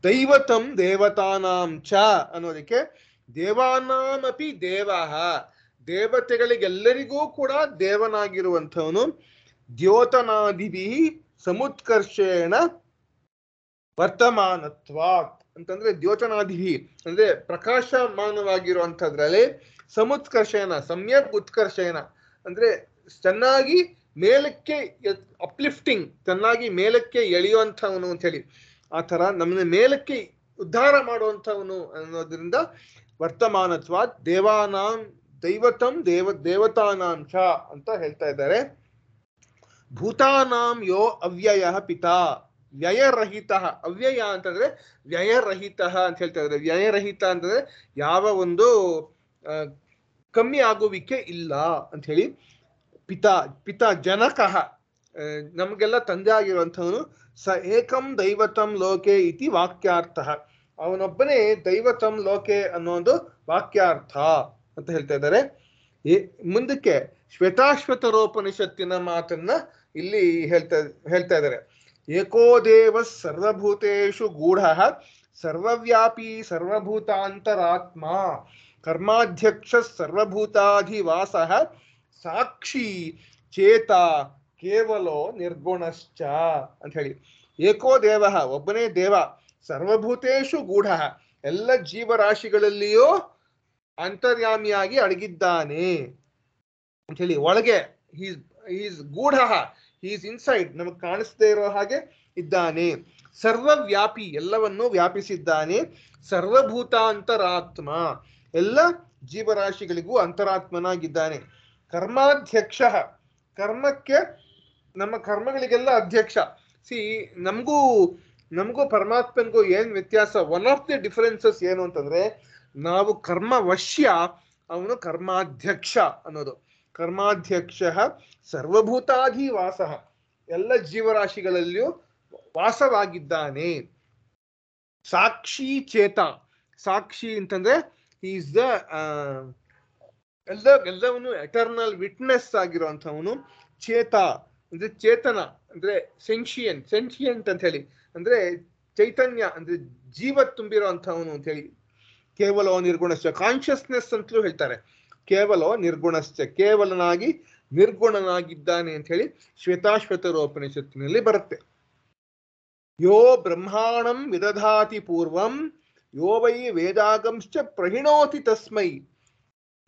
ದೈವತಂ ದೇವತಾನಾಂಚ ಅನ್ನೋದಕ್ಕೆ ದೇವಾನಾಮಪಿ ದೇವಃ, ದೇವತೆಗಳಿಗೆಲ್ಲರಿಗೂ ಕೂಡ ದೇವನಾಗಿರುವಂಥವನು, ದ್ಯೋತನಾದಿಭಿ ಸಮುತ್ಕರ್ಷೇಣ ವರ್ತಮಾನತ್ವಾತ್ ಅಂತಂದ್ರೆ ದ್ಯೋತನಾದಿಭಿ ಅಂದ್ರೆ ಪ್ರಕಾಶಮಾನವಾಗಿರುವಂಥದ್ರಲ್ಲಿ, ಸಮುತ್ಕರ್ಷೇಣ ಸಮ್ಯಕ್ ಉತ್ಕರ್ಷೇಣ ಅಂದ್ರೆ ಚೆನ್ನಾಗಿ ಮೇಲಕ್ಕೆ ಅಪ್ಲಿಫ್ಟಿಂಗ್, ಚೆನ್ನಾಗಿ ಮೇಲಕ್ಕೆ ಎಳೆಯುವಂಥವನು ಅಂತ ಹೇಳಿ, ಆ ತರ ನಮ್ಮನ್ನ ಮೇಲಕ್ಕೆ ಉದ್ಧಾರ ಮಾಡುವಂಥವನು ಅನ್ನೋದ್ರಿಂದ ವರ್ತಮಾನತ್ವಾತ್ ದೇವಾನಾಂ ದೈವತಂ ದೇವತಾನಾಂ ಚ ಅಂತ ಹೇಳ್ತಾ ಇದ್ದಾರೆ. ಭೂತಾನಾಂ ಯೋ ಅವ್ಯಯ ಪಿತಾ ವ್ಯಯರಹಿತ, ಅವ್ಯಯ ಅಂತಂದ್ರೆ ವ್ಯಯರಹಿತ ಅಂತ ಹೇಳ್ತಾ ಇದ್ದಾರೆ. ವ್ಯಯರಹಿತ ಅಂತಂದ್ರೆ ಯಾವ ಒಂದು ಕಮ್ಮಿ ಆಗುವಿಕೆ ಇಲ್ಲ ಅಂತ ಹೇಳಿ. ಪಿತಾ ಜನಕಃ ನಮಗೆಲ್ಲ ತಂದೆ ಆಗಿರುವಂಥವನು, ಸ ಏಕಂ ದೈವತಂ ಲೋಕೆ ಇತಿ ವಾಕ್ಯಾರ್ಥ, ಅವನೊಬ್ಬನೇ ದೈವತಂ ಲೋಕೆ ಅನ್ನೋದು ವಾಕ್ಯಾರ್ಥ ಅಂತ ಹೇಳ್ತಾ ಇದ್ದಾರೆ. ಮುಂದಕ್ಕೆ ಶ್ವೇತಾಶ್ವತರೋಪನಿಷತ್ತಿನ ಮಾತನ್ನ ಇಲ್ಲಿ ಹೇಳ್ತಾ ಇದ್ದಾರೆ. ಏಕೋ ದೇವ ಸರ್ವಭೂತೇಷು ಗೂಢ ಸರ್ವವ್ಯಾಪಿ ಸರ್ವಭೂತಾಂತರಾತ್ಮ ಕರ್ಮಾಧ್ಯಕ್ಷ ಸರ್ವಭೂತಾಧಿವಾಸ ಸಾಕ್ಷಿ ಚೇತ ಕೇವಲೋ ನಿರ್ಗುಣಶ್ಚ ಅಂತ ಹೇಳಿ. ಏಕೋ ದೇವ ಒಬ್ಬನೇ ದೇವ, ಸರ್ವಭೂತೇಷು ಗೂಢ ಎಲ್ಲ ಜೀವರಾಶಿಗಳಲ್ಲಿಯೂ ಅಂತರ್ಯಾಮಿಯಾಗಿ ಅಡಗಿದ್ದಾನೆ ಅಂತ ಹೇಳಿ. ಒಳಗೆ ಈಸ್ ಗೂಢ, ಈಸ್ ಇನ್ಸೈಡ್, ನಮಗೆ ಕಾಣಿಸದೇ ಇರೋ ಹಾಗೆ ಇದ್ದಾನೆ. ಸರ್ವವ್ಯಾಪಿ ಎಲ್ಲವನ್ನೂ ವ್ಯಾಪಿಸಿದ್ದಾನೆ. ಸರ್ವಭೂತ ಅಂತರಾತ್ಮ ಎಲ್ಲ ಜೀವರಾಶಿಗಳಿಗೂ ಅಂತರಾತ್ಮನಾಗಿದ್ದಾನೆ. ಕರ್ಮಾಧ್ಯಕ್ಷ ಕರ್ಮಕ್ಕೆ, ನಮ್ಮ ಕರ್ಮಗಳಿಗೆಲ್ಲ ಅಧ್ಯಕ್ಷ. ಸಿ ನಮಗೂ ಪರಮಾತ್ಮನಿಗೂ ಏನ್ ವ್ಯತ್ಯಾಸ? ಒನ್ ಆಫ್ ದಿ ಡಿಫರೆನ್ಸಸ್ ಏನು ಅಂತಂದ್ರೆ, ನಾವು ಕರ್ಮ ವಶ್ಯ, ಅವನು ಕರ್ಮಾಧ್ಯಕ್ಷ ಅನ್ನೋದು. ಕರ್ಮಾಧ್ಯಕ್ಷ ಸರ್ವಭೂತಾಧಿವಾಸ ಎಲ್ಲ ಜೀವರಾಶಿಗಳಲ್ಲಿಯೂ ವಾಸವಾಗಿದ್ದಾನೆ. ಸಾಕ್ಷಿ ಚೇತ, ಸಾಕ್ಷಿ ಅಂತಂದ್ರೆ ಈಸ್ ದ ಎಲ್ಲವನ್ನು ಎಟರ್ನಲ್ ವಿಟ್ನೆಸ್ ಆಗಿರುವಂಥವನು. ಚೇತ ಅಂದ್ರೆ ಚೇತನ, ಅಂದ್ರೆ ಸೆನ್ಷಿಯಂಟ್ ಅಂತ ಹೇಳಿ, ಅಂದ್ರೆ ಚೈತನ್ಯ ಅಂದ್ರೆ ಜೀವ ತುಂಬಿರುವಂಥವನು ಅಂತ ಹೇಳಿ. ಕೇವಲ ನಿರ್ಗುಣಶ್ಚ, ಕಾನ್ಷಿಯಸ್ನೆಸ್ ಅಂತಲೂ ಹೇಳ್ತಾರೆ. ಕೇವಲ ನಿರ್ಗುಣಶ್ಚ, ಕೇವಲನಾಗಿ ನಿರ್ಗುಣನಾಗಿದ್ದಾನೆ ಅಂತ ಹೇಳಿ ಶ್ವೇತಾಶ್ವತರೋಪನಿಷತ್ತಿನಲ್ಲಿ ಬರುತ್ತೆ. ಯೋ ಬ್ರಹ್ಮಾಣಂ ವಿದಧಾತಿ ಪೂರ್ವಂ ಯೋ ವೈ ವೇದಾಗಂಶ್ಚ ಪ್ರಹಿಣೋತಿ ತಸ್ಮೈ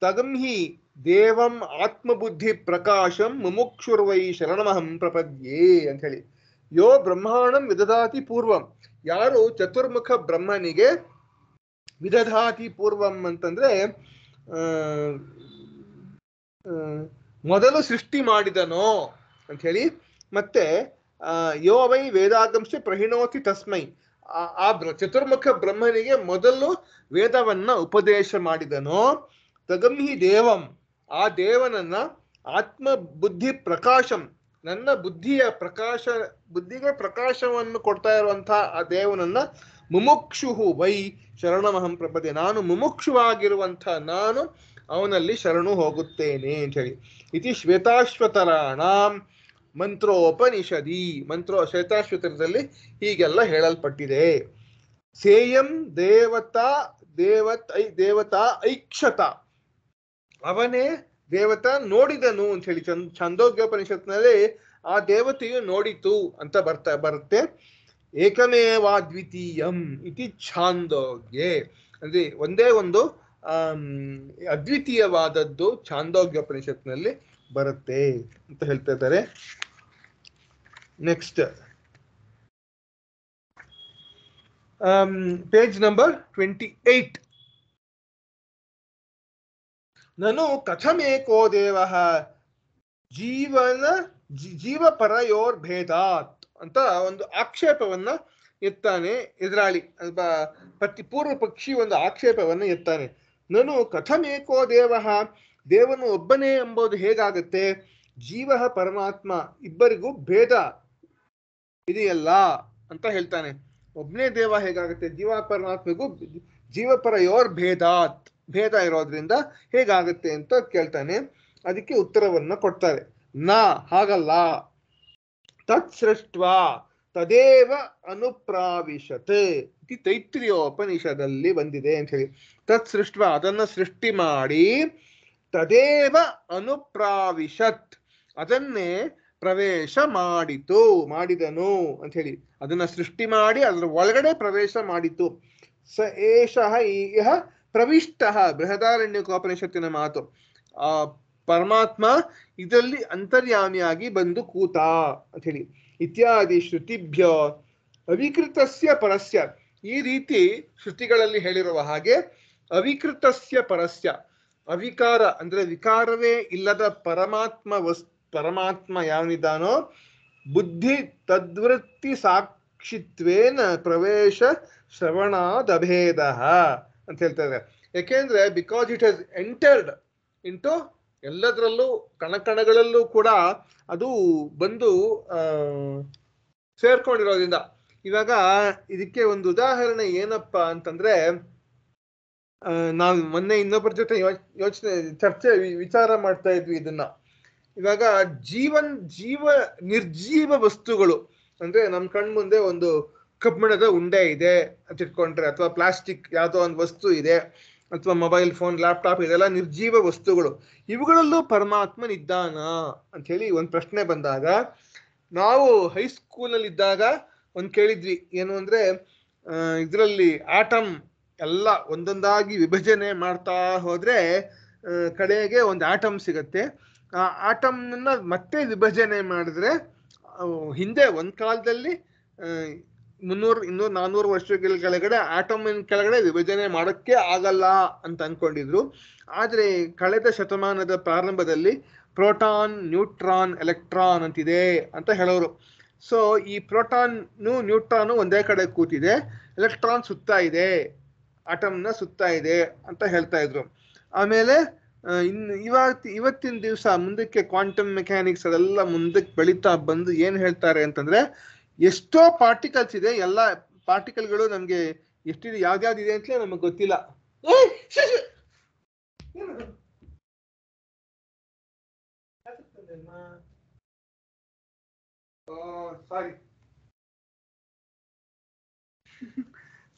ತಗಂ ಹಿ ದೇವಂ ಆತ್ಮಬುದ್ಧಿ ಪ್ರಕಾಶಂ ಮುಮುಕ್ಷುರ್ವೈ ಶರಣಮಹಂ ಪ್ರಪದ್ಯೆ ಅಂತ ಹೇಳಿ. ಯೋ ಬ್ರಹ್ಮಾಣಂ ವಿದಧಾತಿ ಪೂರ್ವಂ, ಯಾರು ಚತುರ್ಮುಖ ಬ್ರಹ್ಮನಿಗೆ ವಿದಧಾತಿ ಪೂರ್ವಂ ಅಂತಂದ್ರೆ ಮೊದಲು ಸೃಷ್ಟಿ ಮಾಡಿದನೋ ಅಂತ ಹೇಳಿ. ಮತ್ತೆ ಯೋ ವೈ ವೇದಾಗಂಶ ಪ್ರಹಿಣೋತಿ ತಸ್ಮೈ, ಆ ಚತುರ್ಮುಖ ಬ್ರಹ್ಮನಿಗೆ ಮೊದಲು ವೇದವನ್ನ ಉಪದೇಶ ಮಾಡಿದನೋ. ತಗಂಹಿ ದೇವಂ, ಆ ದೇವನನ್ನ ಆತ್ಮ ಬುದ್ಧಿ ಪ್ರಕಾಶಂ, ನನ್ನ ಬುದ್ಧಿಗೆ ಪ್ರಕಾಶವನ್ನು ಕೊಡ್ತಾ ಇರುವಂತಹ ಆ ದೇವನನ್ನ ಮುಮುಕ್ಷು ವೈ ಶರಣಮಹಂ ಪ್ರಪದೆ, ನಾನು ಮುಮುಕ್ಷುವಾಗಿರುವಂಥ ನಾನು ಅವನಲ್ಲಿ ಶರಣು ಹೋಗುತ್ತೇನೆ ಅಂತ ಹೇಳಿ. ಇತಿ ಶ್ವೇತಾಶ್ವತರಾಣಾಂ ಮಂತ್ರೋಪನಿಷದಿ, ಶ್ವೇತಾಶ್ವತರದಲ್ಲಿ ಹೀಗೆಲ್ಲ ಹೇಳಲ್ಪಟ್ಟಿದೆ. ಸೇಯಂ ದೇವತಾ ಐಕ್ಷತ, ಅವನೇ ದೇವತಾ ನೋಡಿದನು ಅಂತ ಹೇಳಿ ಛಾಂದೋಗ್ಯೋಪನಿಷತ್ನಲ್ಲಿ ಆ ದೇವತೆಯು ನೋಡಿತು ಅಂತ ಬರುತ್ತೆ. ಏಕಮೇವಾದ್ವಿತೀಯಂ ಇತಿ ಛಾಂದೋಗ್ಯೆ, ಅಂದ್ರೆ ಒಂದೇ ಒಂದು ಅದ್ವಿತೀಯವಾದದ್ದು ಛಾಂದೋಗ್ಯೋಪನಿಷತ್ನಲ್ಲಿ ಬರುತ್ತೆ ಅಂತ ಹೇಳ್ತಾ ಇದ್ದಾರೆ. Next page number 28. ನನು ಕಥಮೇಕೋ ದೇವಃ ಜೀವಪರಯೋರ್ಭೇದಾತ್ ಅಂತ ಒಂದು ಆಕ್ಷೇಪವನ್ನ ಎತ್ತಾನೆ ಎದುರಾಳಿ ಪೂರ್ವ ಪಕ್ಷಿ ಒಂದು ಆಕ್ಷೇಪವನ್ನು ಎತ್ತಾನೆ. ನಾನು ಕಥಮೇಕೋ ದೇವ, ದೇವನು ಒಬ್ಬನೇ ಎಂಬುದು ಹೇಗಾಗತ್ತೆ? ಜೀವ ಪರಮಾತ್ಮ ಇಬ್ಬರಿಗೂ ಭೇದ ಇದೆಯಲ್ಲ ಅಂತ ಹೇಳ್ತಾನೆ. ಒಬ್ಬನೇ ದೇವ ಹೇಗಾಗುತ್ತೆ? ಜೀವ ಪರಮಾತ್ಮಗೂ ಜೀವಪರಯೋರ್ ಭೇದ ಇರೋದ್ರಿಂದ ಹೇಗಾಗುತ್ತೆ ಅಂತ ಕೇಳ್ತಾನೆ. ಅದಕ್ಕೆ ಉತ್ತರವನ್ನ ಕೊಡ್ತಾರೆ. ಹಾಗಲ್ಲ. ತತ್ ಸೃಷ್ಟ್ವಾ ತದೇವ ಅನುಪ್ರಾವಿಶತ್ ಇತಿ ತೈತ್ರಿಯೋಪನಿಷದಲ್ಲಿ ಬಂದಿದೆ ಅಂತ ಹೇಳಿ. ತತ್ ಸೃಷ್ಟ್ವಾ ಅದನ್ನ ಸೃಷ್ಟಿ ಮಾಡಿ, ತದೇವ ಅನುಪ್ರಾವಿಶತ್ ಅದನ್ನೇ ಪ್ರವೇಶ ಮಾಡಿದನು ಅಂತ ಹೇಳಿ. ಅದನ್ನ ಸೃಷ್ಟಿ ಮಾಡಿ ಅದರ ಒಳಗಡೆ ಪ್ರವೇಶ ಮಾಡಿತು. ಸ ಏಷಃ ಇಹ ಪ್ರವಿಷ್ಟ ಬೃಹದಾರಣ್ಯಕೋಪನಿಷತ್ತಿನ ಮಾತು. ಆ ಪರಮಾತ್ಮ ಇದರಲ್ಲಿ ಅಂತರ್ಯಾಮಿಯಾಗಿ ಬಂದು ಕೂತ ಅಂತ ಹೇಳಿ. ಇತ್ಯಾದಿ ಶ್ರುತಿಭ್ಯ ಅವಿಕೃತಸ್ಯ ಪರಸ್ಯ, ಈ ರೀತಿ ಶ್ರುತಿಗಳಲ್ಲಿ ಹೇಳಿರುವ ಹಾಗೆ ಅವಿಕೃತಸ್ಯ ಪರಸ್ಯ, ಅವಿಕಾರ ಅಂದ್ರೆ ವಿಕಾರವೇ ಇಲ್ಲದ ಪರಮಾತ್ಮ ಯಾವನಿದ್ದಾನೋ ಬುದ್ಧಿ ತದ್ವೃತ್ತಿ ಸಾಕ್ಷಿತ್ವೇನ ಪ್ರವೇಶ ಶ್ರವಣಾದಭೇದ ಅಂತ ಹೇಳ್ತಾರೆ. ಯಾಕೆಂದ್ರೆ because it has entered into ಎಲ್ಲದರಲ್ಲೂ ಕಣಕಣಗಳಲ್ಲೂ ಕೂಡ ಅದು ಬಂದು ಸೇರ್ಕೊಂಡಿರೋದ್ರಿಂದ. ಇವಾಗ ಇದಕ್ಕೆ ಒಂದು ಉದಾಹರಣೆ ಏನಪ್ಪಾ ಅಂತಂದ್ರೆ, ನಾವು ಮೊನ್ನೆ ಇನ್ನೊಬ್ಬರ ಜೊತೆ ವಿಚಾರ ಮಾಡ್ತಾ ಇದ್ವಿ ಇದನ್ನ. ಇವಾಗ ನಿರ್ಜೀವ ವಸ್ತುಗಳು ಅಂದ್ರೆ ನಮ್ ಕಣ್ ಮುಂದೆ ಒಂದು ಕಬ್ಬಿಣದ ಉಂಡೆ ಇದೆ ಅಂತ ಇಟ್ಕೊಂಡ್ರೆ, ಅಥವಾ ಪ್ಲಾಸ್ಟಿಕ್ ಯಾವ್ದೋ ಒಂದು ವಸ್ತು ಇದೆ, ಅಥವಾ ಮೊಬೈಲ್ ಫೋನ್ ಲ್ಯಾಪ್ಟಾಪ್, ಇದೆಲ್ಲ ನಿರ್ಜೀವ ವಸ್ತುಗಳು. ಇವುಗಳಲ್ಲೂ ಪರಮಾತ್ಮನಿದ್ದಾನ ಅಂತ ಹೇಳಿ ಒಂದು ಪ್ರಶ್ನೆ ಬಂದಾಗ, ನಾವು ಹೈಸ್ಕೂಲಲ್ಲಿ ಇದ್ದಾಗ ಒಂದು ಕೇಳಿದ್ವಿ. ಏನು ಅಂದ್ರೆ, ಇದರಲ್ಲಿ ಆಟಮ್ ಎಲ್ಲ ಒಂದೊಂದಾಗಿ ವಿಭಜನೆ ಮಾಡ್ತಾ ಹೋದ್ರೆ ಕಡೆಗೆ ಒಂದು ಆಟಮ್ ಸಿಗತ್ತೆ. ಆ ಆಟಮ್ನ ಮತ್ತೆ ವಿಭಜನೆ ಮಾಡಿದ್ರೆ, ಹಿಂದೆ ಒಂದ್ ಕಾಲದಲ್ಲಿ 300-400 ವರ್ಷಗಳ ಕೆಳಗಡೆ ಆಟಮಿನ ಕೆಳಗಡೆ ವಿಭಜನೆ ಮಾಡೋಕ್ಕೆ ಆಗಲ್ಲ ಅಂತ ಅನ್ಕೊಂಡಿದ್ರು. ಆದ್ರೆ ಕಳೆದ ಶತಮಾನದ ಪ್ರಾರಂಭದಲ್ಲಿ ಪ್ರೋಟಾನ್, ನ್ಯೂಟ್ರಾನ್, ಎಲೆಕ್ಟ್ರಾನ್ ಅಂತಿದೆ ಅಂತ ಹೇಳೋರು. ಸೊ ಈ ಪ್ರೋಟಾನು ನ್ಯೂಟ್ರಾನು ಒಂದೇ ಕಡೆ ಕೂತಿದೆ, ಎಲೆಕ್ಟ್ರಾನ್ ಸುತ್ತಾ ಇದೆ, ಆಟಮ್ನ ಸುತ್ತಾ ಇದೆ ಅಂತ ಹೇಳ್ತಾ ಇದ್ರು. ಆಮೇಲೆ ಇವತ್ತಿನ ದಿವಸ ಮುಂದಕ್ಕೆ ಕ್ವಾಂಟಮ್ ಮೆಕ್ಯಾನಿಕ್ಸ್ ಅದೆಲ್ಲ ಮುಂದಕ್ಕೆ ಬೆಳೀತಾ ಬಂದು ಏನ್ ಹೇಳ್ತಾರೆ ಅಂತಂದ್ರೆ, ಎಷ್ಟೋ ಪಾರ್ಟಿಕಲ್ಸ್ ಇದೆ, ಎಲ್ಲ ಪಾರ್ಟಿಕಲ್ಗಳು ನಮ್ಗೆ ಎಷ್ಟಿದೆ, ಯಾವ್ದ್ಯಾವ್ದಿದೆ ಅಂತಲೇ ನಮಗ್ ಗೊತ್ತಿಲ್ಲ.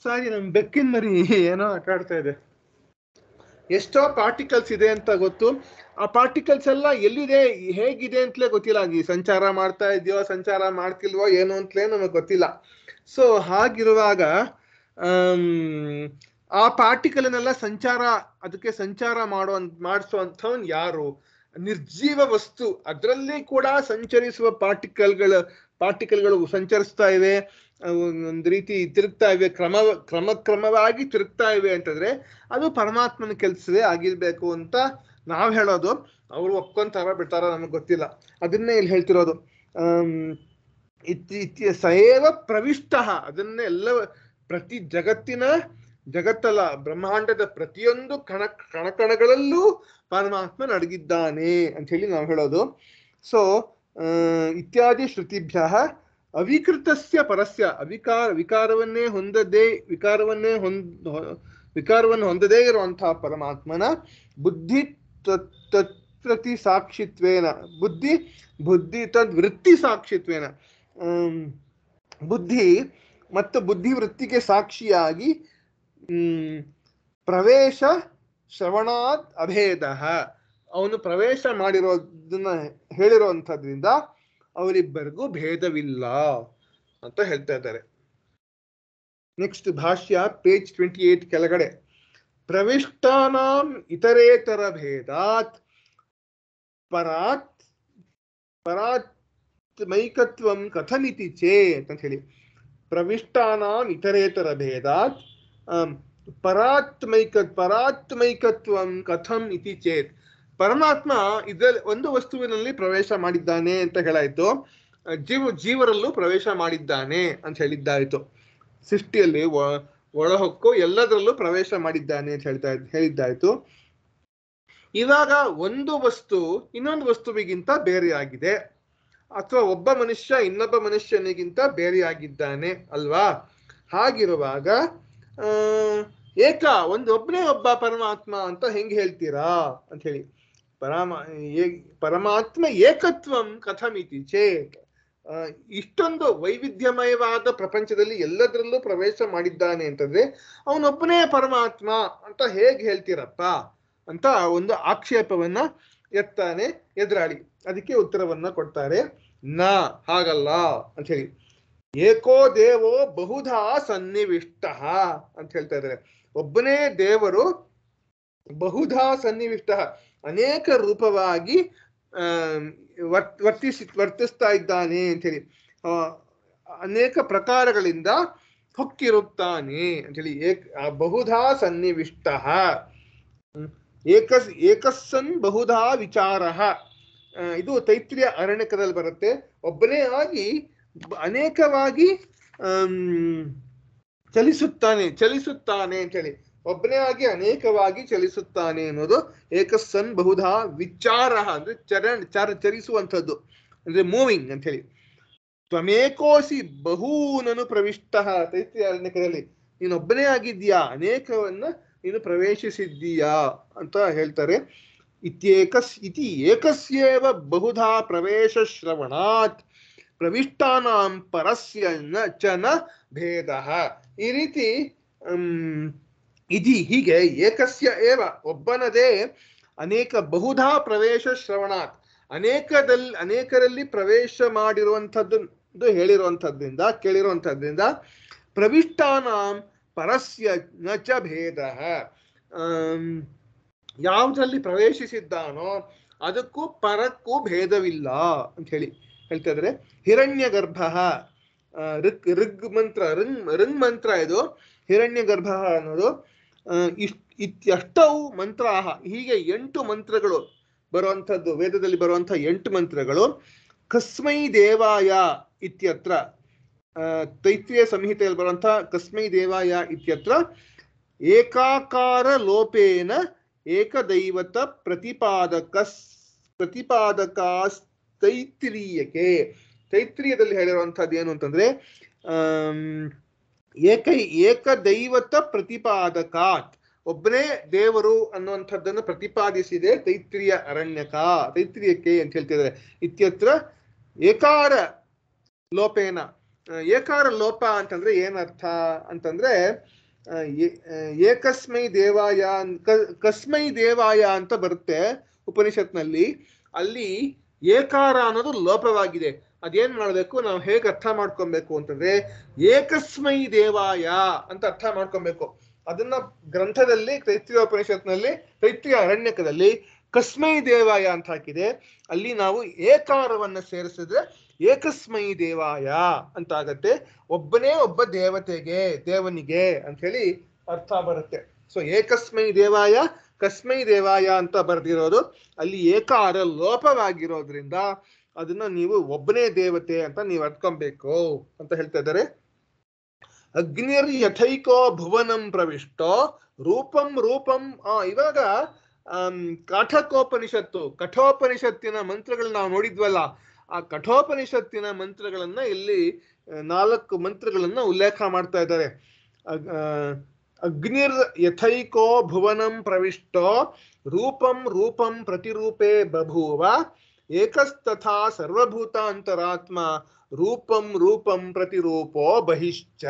ಸಾರಿ, ನಮ್ ಬೆಕ್ಕಿನ ಮರಿ ಏನೋ ಆಟ ಆಡ್ತಾ ಇದೆ. ಎಷ್ಟೋ ಪಾರ್ಟಿಕಲ್ಸ್ ಇದೆ ಅಂತ ಗೊತ್ತು, ಆ ಪಾರ್ಟಿಕಲ್ಸ್ ಎಲ್ಲ ಎಲ್ಲಿದೆ, ಹೇಗಿದೆ ಅಂತಲೇ ಗೊತ್ತಿಲ್ಲ. ಸಂಚಾರ ಮಾಡ್ತಾ ಇದೆಯೋ ಸಂಚಾರ ಮಾಡ್ತಿಲ್ವೋ ಏನು ಅಂತಲೇ ನಮಗೆ ಗೊತ್ತಿಲ್ಲ. ಸೊ ಹಾಗಿರುವಾಗ ಆ ಪಾರ್ಟಿಕಲ್ನೆಲ್ಲ ಅದಕ್ಕೆ ಸಂಚಾರ ಮಾಡಿಸುವಂಥವನ್ ಯಾರು? ನಿರ್ಜೀವ ವಸ್ತು. ಅದರಲ್ಲಿ ಕೂಡ ಸಂಚರಿಸುವ ಪಾರ್ಟಿಕಲ್ಗಳು ಸಂಚರಿಸ್ತಾ ಇವೆ, ಒಂದು ರೀತಿ ತಿರುಗ್ತಾ ಇವೆ, ಕ್ರಮವಾಗಿ ತಿರುಗ್ತಾ ಇವೆ ಅಂತಂದ್ರೆ ಅದು ಪರಮಾತ್ಮನ ಕೆಲಸವೇ ಆಗಿರ್ಬೇಕು ಅಂತ ನಾವ್ ಹೇಳೋದು. ಅವ್ರು ಒಪ್ಕೊಂತಾರ ಬಿಡ್ತಾರ ನಮಗ್ ಗೊತ್ತಿಲ್ಲ. ಅದನ್ನೇ ಇಲ್ಲಿ ಹೇಳ್ತಿರೋದು. ಸಯೇವ ಪ್ರವಿಷ್ಟ, ಅದನ್ನೇ ಎಲ್ಲ ಪ್ರತಿ ಜಗತ್ತಲ್ಲ ಬ್ರಹ್ಮಾಂಡದ ಪ್ರತಿಯೊಂದು ಕಣಕಣಗಳಲ್ಲೂ ಪರಮಾತ್ಮ ನಡಗಿದ್ದಾನೆ ಅಂತ ಹೇಳಿ ನಾವು ಹೇಳೋದು. ಸೊ ಇತ್ಯಾದಿ ಶ್ರುತಿಭ್ಯ ಅವಿಕೃತಸ್ಯ ಪರಸ್ಯ, ವಿಕಾರವನ್ನೇ ಹೊಂದದೇ ಇರುವಂತಹ ಪರಮಾತ್ಮನ ಬುದ್ಧಿ ತತ್ಪ್ರತಿ ಸಾಕ್ಷಿತ್ವೇನ, ಬುದ್ಧಿ ತದ್ವೃತ್ತಿ ಸಾಕ್ಷಿತ್ವೇನ, ಬುದ್ಧಿ ಮತ್ತು ಬುದ್ಧಿವೃತ್ತಿಗೆ ಸಾಕ್ಷಿಯಾಗಿ ಪ್ರವೇಶ ಶ್ರವಣಾತ್ ಅಭೇದ, ಅವನು ಪ್ರವೇಶ ಮಾಡಿರೋದನ್ನ ಹೇಳಿರೋಂಥದ್ರಿಂದ ಅವರಿಬ್ಬರಿಗೂ ಭೇದವಿಲ್ಲ ಅಂತ ಹೇಳ್ತಾ ಇದ್ದಾರೆ. ನೆಕ್ಸ್ಟ್ ಭಾಷ್ಯ ಪೇಜ್ 28 ಕೆಳಗಡೆ, ಪ್ರವಿಷ್ಟಾನಾಂ ಇತರೇತರ ಭೇದಾತ್ ಪರಾತ್ಮೈಕತ್ವಂ ಕಥಮಿತಿ ಚೇತ್ ಅಂತ ಹೇಳಿ. ಪ್ರವಿಷ್ಟಾನಾಂ ಇತರೇತರ ಭೇದಾತ್ ಪರಾತ್ಮೈಕತ್ವಂ ಕಥಂ ಇತಿ ಚೇತ್. ಪರಮಾತ್ಮ ಇದರಲ್ಲಿ ಒಂದು ವಸ್ತುವಿನಲ್ಲಿ ಪ್ರವೇಶ ಮಾಡಿದ್ದಾನೆ ಅಂತ ಹೇಳಾಯ್ತು, ಜೀವರಲ್ಲೂ ಪ್ರವೇಶ ಮಾಡಿದ್ದಾನೆ ಅಂತ ಹೇಳಿದ್ದಾಯ್ತು. ಸೃಷ್ಟಿಯಲ್ಲಿ ಒಳಹೊಕ್ಕು ಎಲ್ಲದರಲ್ಲೂ ಪ್ರವೇಶ ಮಾಡಿದ್ದಾನೆ ಅಂತ ಹೇಳಿದ್ದಾಯ್ತು. ಇವಾಗ ಒಂದು ವಸ್ತು ಇನ್ನೊಂದು ವಸ್ತುವಿಗಿಂತ ಬೇರೆಯಾಗಿದೆ, ಅಥವಾ ಒಬ್ಬ ಮನುಷ್ಯ ಇನ್ನೊಬ್ಬ ಮನುಷ್ಯನಿಗಿಂತ ಬೇರೆಯಾಗಿದ್ದಾನೆ ಅಲ್ವಾ? ಹಾಗಿರುವಾಗ ಒಬ್ಬನೇ ಒಬ್ಬ ಪರಮಾತ್ಮ ಅಂತ ಹೆಂಗೆ ಹೇಳ್ತೀರಾ ಅಂತ ಹೇಳಿ. ಪರಮಾತ್ಮ ಏಕತ್ವಂ ಕಥಮಿತಿ ಚೇತ್, ಇಷ್ಟೊಂದು ವೈವಿಧ್ಯಮಯವಾದ ಪ್ರಪಂಚದಲ್ಲಿ ಎಲ್ಲದರಲ್ಲೂ ಪ್ರವೇಶ ಮಾಡಿದ್ದಾನೆ ಅಂತಂದ್ರೆ ಅವನೊಬ್ಬನೇ ಪರಮಾತ್ಮ ಅಂತ ಹೇಗೆ ಹೇಳ್ತೀರಪ್ಪ ಅಂತ ಒಂದು ಆಕ್ಷೇಪವನ್ನ ಎತ್ತಾನೆ ಎದುರಾಳಿ. ಅದಕ್ಕೆ ಉತ್ತರವನ್ನ ಕೊಡ್ತಾರೆ, ಹಾಗಲ್ಲ ಅಂತ ಹೇಳಿ. ಏಕೋ ದೇವೋ ಬಹುಧಾ ಸನ್ನಿವಿಷ್ಟ ಅಂತ ಹೇಳ್ತಾ ಇದ್ದಾರೆ. ಒಬ್ಬನೇ ದೇವರು ಬಹುಧಾ ಸನ್ನಿವಿಷ್ಟ, ಅನೇಕ ರೂಪವಾಗಿ ವರ್ತಿಸ್ತಾ ಇದ್ದಾನೆ ಅಂತ ಹೇಳಿ, ಅನೇಕ ಪ್ರಕಾರಗಳಿಂದ ಹೊಕ್ಕಿರುತ್ತಾನೆ ಅಂತ ಹೇಳಿ. ಬಹುಧಾ ಸನ್ನಿವಿಷ್ಟ, ಏಕಸ್ಸನ್ ಬಹುಧಾ ವಿಚಾರ, ಇದು ತೈತ್ರಿಯ ಅರಣ್ಯಕದಲ್ಲಿ ಬರುತ್ತೆ. ಒಬ್ಬನೇ ಆಗಿ ಅನೇಕವಾಗಿ ಚಲಿಸುತ್ತಾನೆ ಅಂತ ಹೇಳಿ, ಒಬ್ಬನೇ ಆಗಿ ಅನೇಕವಾಗಿ ಚಲಿಸುತ್ತಾನೆ ಅನ್ನೋದು ಏಕಸ್ಸನ್ ಬಹುಧಾ ವಿಚಾರ ಅಂದ್ರೆ ಚಲಿಸುವಂಥದ್ದು, ಅಂದ್ರೆ ಮೂವಿಂಗ್ ಅಂತ ಹೇಳಿ. ತ್ವಮೇಕೋಸಿ ಬಹೂನನು ಪ್ರವಿಷ್ಟ, ತೈತ್ರಿಯ ಅರಣ್ಯಕದಲ್ಲಿ ನೀನೊಬ್ಬನೇ ಆಗಿದ್ಯಾ, ಅನೇಕವನ್ನ ನೀನು ಪ್ರವೇಶಿಸಿದ್ದೀಯಾ ಅಂತ ಹೇಳ್ತಾರೆ. ಇತಿ ಏಕಸ್ಯೇವ ಬಹುಧಾ ಪ್ರವೇಶ ಶ್ರವಣಾತ್ ಪ್ರವಿಷ್ಟಾನಾಂ ಪರಸ್ಯ ಚನ ಭೇದ. ಈ ರೀತಿ ಹೀಗೆ ಏಕಸ್ಯ ಏವ ಒಬ್ಬನದೇ ಅನೇಕ ಬಹುಧಾ ಪ್ರವೇಶ ಶ್ರವಣಾತ್, ಅನೇಕರಲ್ಲಿ ಪ್ರವೇಶ ಮಾಡಿರುವಂಥದ್ದು ಹೇಳಿರುವಂಥದ್ರಿಂದ ಕೇಳಿರುವಂಥದ್ರಿಂದ ಪ್ರವಿಷ್ಟಾನಾಂ ಪರಸ್ಯ ನ ಚ ಭೇದ, ಯಾವುದ್ರಲ್ಲಿ ಪ್ರವೇಶಿಸಿದ್ದಾನೋ ಅದಕ್ಕೂ ಪರಕ್ಕೂ ಭೇದವಿಲ್ಲ ಅಂತ ಹೇಳ್ತಾ ಇದ್ರೆ. ಹಿರಣ್ಯ ಗರ್ಭ ಋಗ್ ಮಂತ್ರ ಇದು ಹಿರಣ್ಯ ಗರ್ಭ ಅನ್ನೋದು. ಇತ್ಯಷ್ಟೌ ಮಂತ್ರಾಹ, ಹೀಗೆ 8 ಮಂತ್ರಗಳು ಬರುವಂಥದ್ದು, ವೇದದಲ್ಲಿ ಬರುವಂತಹ 8 ಮಂತ್ರಗಳು. ಕಸ್ಮೈ ದೇವಾಯ ಇತ್ಯತ್ರ, ತೈತ್ರಿಯ ಸಂಹಿತೆಯಲ್ಲಿ ಬರುವಂತಹ ಕಸ್ಮೈ ದೇವಾಯ ಇತ್ಯತ್ರ ಏಕಾಕಾರ ಲೋಪೇನ ಏಕದೈವತ ಪ್ರತಿಪಾದಕಾಸ್ತೈತ್ರೀಯಕ್ಕೆ. ತೈತ್ರಿಯದಲ್ಲಿ ಹೇಳಿರುವಂತಹದ್ದು ಏನು ಅಂತಂದ್ರೆ ಏಕದೈವತ ಪ್ರತಿಪಾದಕಾತ್, ಒಬ್ಬನೇ ದೇವರು ಅನ್ನುವಂಥದ್ದನ್ನು ಪ್ರತಿಪಾದಿಸಿದೆ ತೈತ್ರಿಯ ತೈತ್ರಿಯಕ್ಕೆ ಅಂತ ಹೇಳ್ತಿದ್ದಾರೆ. ಇತ್ಯತ್ರ ಏಕಾರ ಲೋಪೇನ, ಏಕಾರ ಲೋಪ ಅಂತಂದ್ರೆ ಏನರ್ಥ ಅಂತಂದ್ರೆ ಏಕಸ್ಮೈ ದೇವಾಯ, ಕಸ್ಮೈ ದೇವಾಯ ಅಂತ ಬರುತ್ತೆ ಉಪನಿಷತ್ನಲ್ಲಿ. ಅಲ್ಲಿ ಏಕಾರ ಅನ್ನೋದು ಲೋಪವಾಗಿದೆ. ಅದೇನ್ ಮಾಡ್ಬೇಕು, ನಾವು ಹೇಗೆ ಅರ್ಥ ಮಾಡ್ಕೊಬೇಕು ಅಂತಂದ್ರೆ ಏಕಸ್ಮೈ ದೇವಾಯ ಅಂತ ಅರ್ಥ ಮಾಡ್ಕೊಬೇಕು. ಅದನ್ನ ಗ್ರಂಥದಲ್ಲಿ ತೈತ್ರಿಯ ಉಪನಿಷತ್ನಲ್ಲಿ ತೈತ್ರಿಯ ಅರಣ್ಯಕದಲ್ಲಿ ಕಸ್ಮೈ ದೇವಾಯ ಅಂತ ಹಾಕಿದೆ. ಅಲ್ಲಿ ನಾವು ಏಕಾರವನ್ನ ಸೇರಿಸಿದ್ರೆ ಏಕಸ್ಮೈ ದೇವಾಯ ಅಂತ ಆಗತ್ತೆ. ಒಬ್ಬನೇ ಒಬ್ಬ ದೇವನಿಗೆ ಅಂತ ಹೇಳಿ ಅರ್ಥ ಬರುತ್ತೆ. ಸೊ ಏಕಸ್ಮೈ ದೇವಾಯ ಕಸ್ಮೈ ದೇವಾಯ ಅಂತ ಬರೆದಿರೋದು, ಅಲ್ಲಿ ಏಕಾರ ಲೋಪವಾಗಿರೋದ್ರಿಂದ ಅದನ್ನ ನೀವು ಒಬ್ಬನೇ ದೇವತೆ ಅಂತ ನೀವು ಅರ್ತ್ಕೊಬೇಕು ಅಂತ ಹೇಳ್ತಾ ಇದ್ದಾರೆ. ಅಗ್ನಿರ್ ಯಥೈಕೋ ಭುವನಂ ಪ್ರವಿಷ್ಟೋ ರೂಪಂ. ಇವಾಗ ಕಠೋಪನಿಷತ್ತಿನ ಮಂತ್ರಗಳನ್ನ ನಾವು ನೋಡಿದ್ವಲ್ಲ, ಆ ಕಠೋಪನಿಷತ್ತಿನ ಮಂತ್ರಗಳನ್ನ ಇಲ್ಲಿ 4 ಮಂತ್ರಗಳನ್ನ ಉಲ್ಲೇಖ ಮಾಡ್ತಾ ಇದ್ದಾರೆ. ಅಗ್ನಿರ್ ಯಥೈಕೋ ಭುವನಂ ಪ್ರವಿಷ್ಟೋ ರೂಪಂ ಪ್ರತಿರೂಪೇ ಬಭೂವ ಏಕಸ್ತಥಾ ಸರ್ವಭೂತ ಅಂತರಾತ್ಮ ರೂಪಂ ಪ್ರತಿರೂಪೋ ಬಹಿಶ್ಚ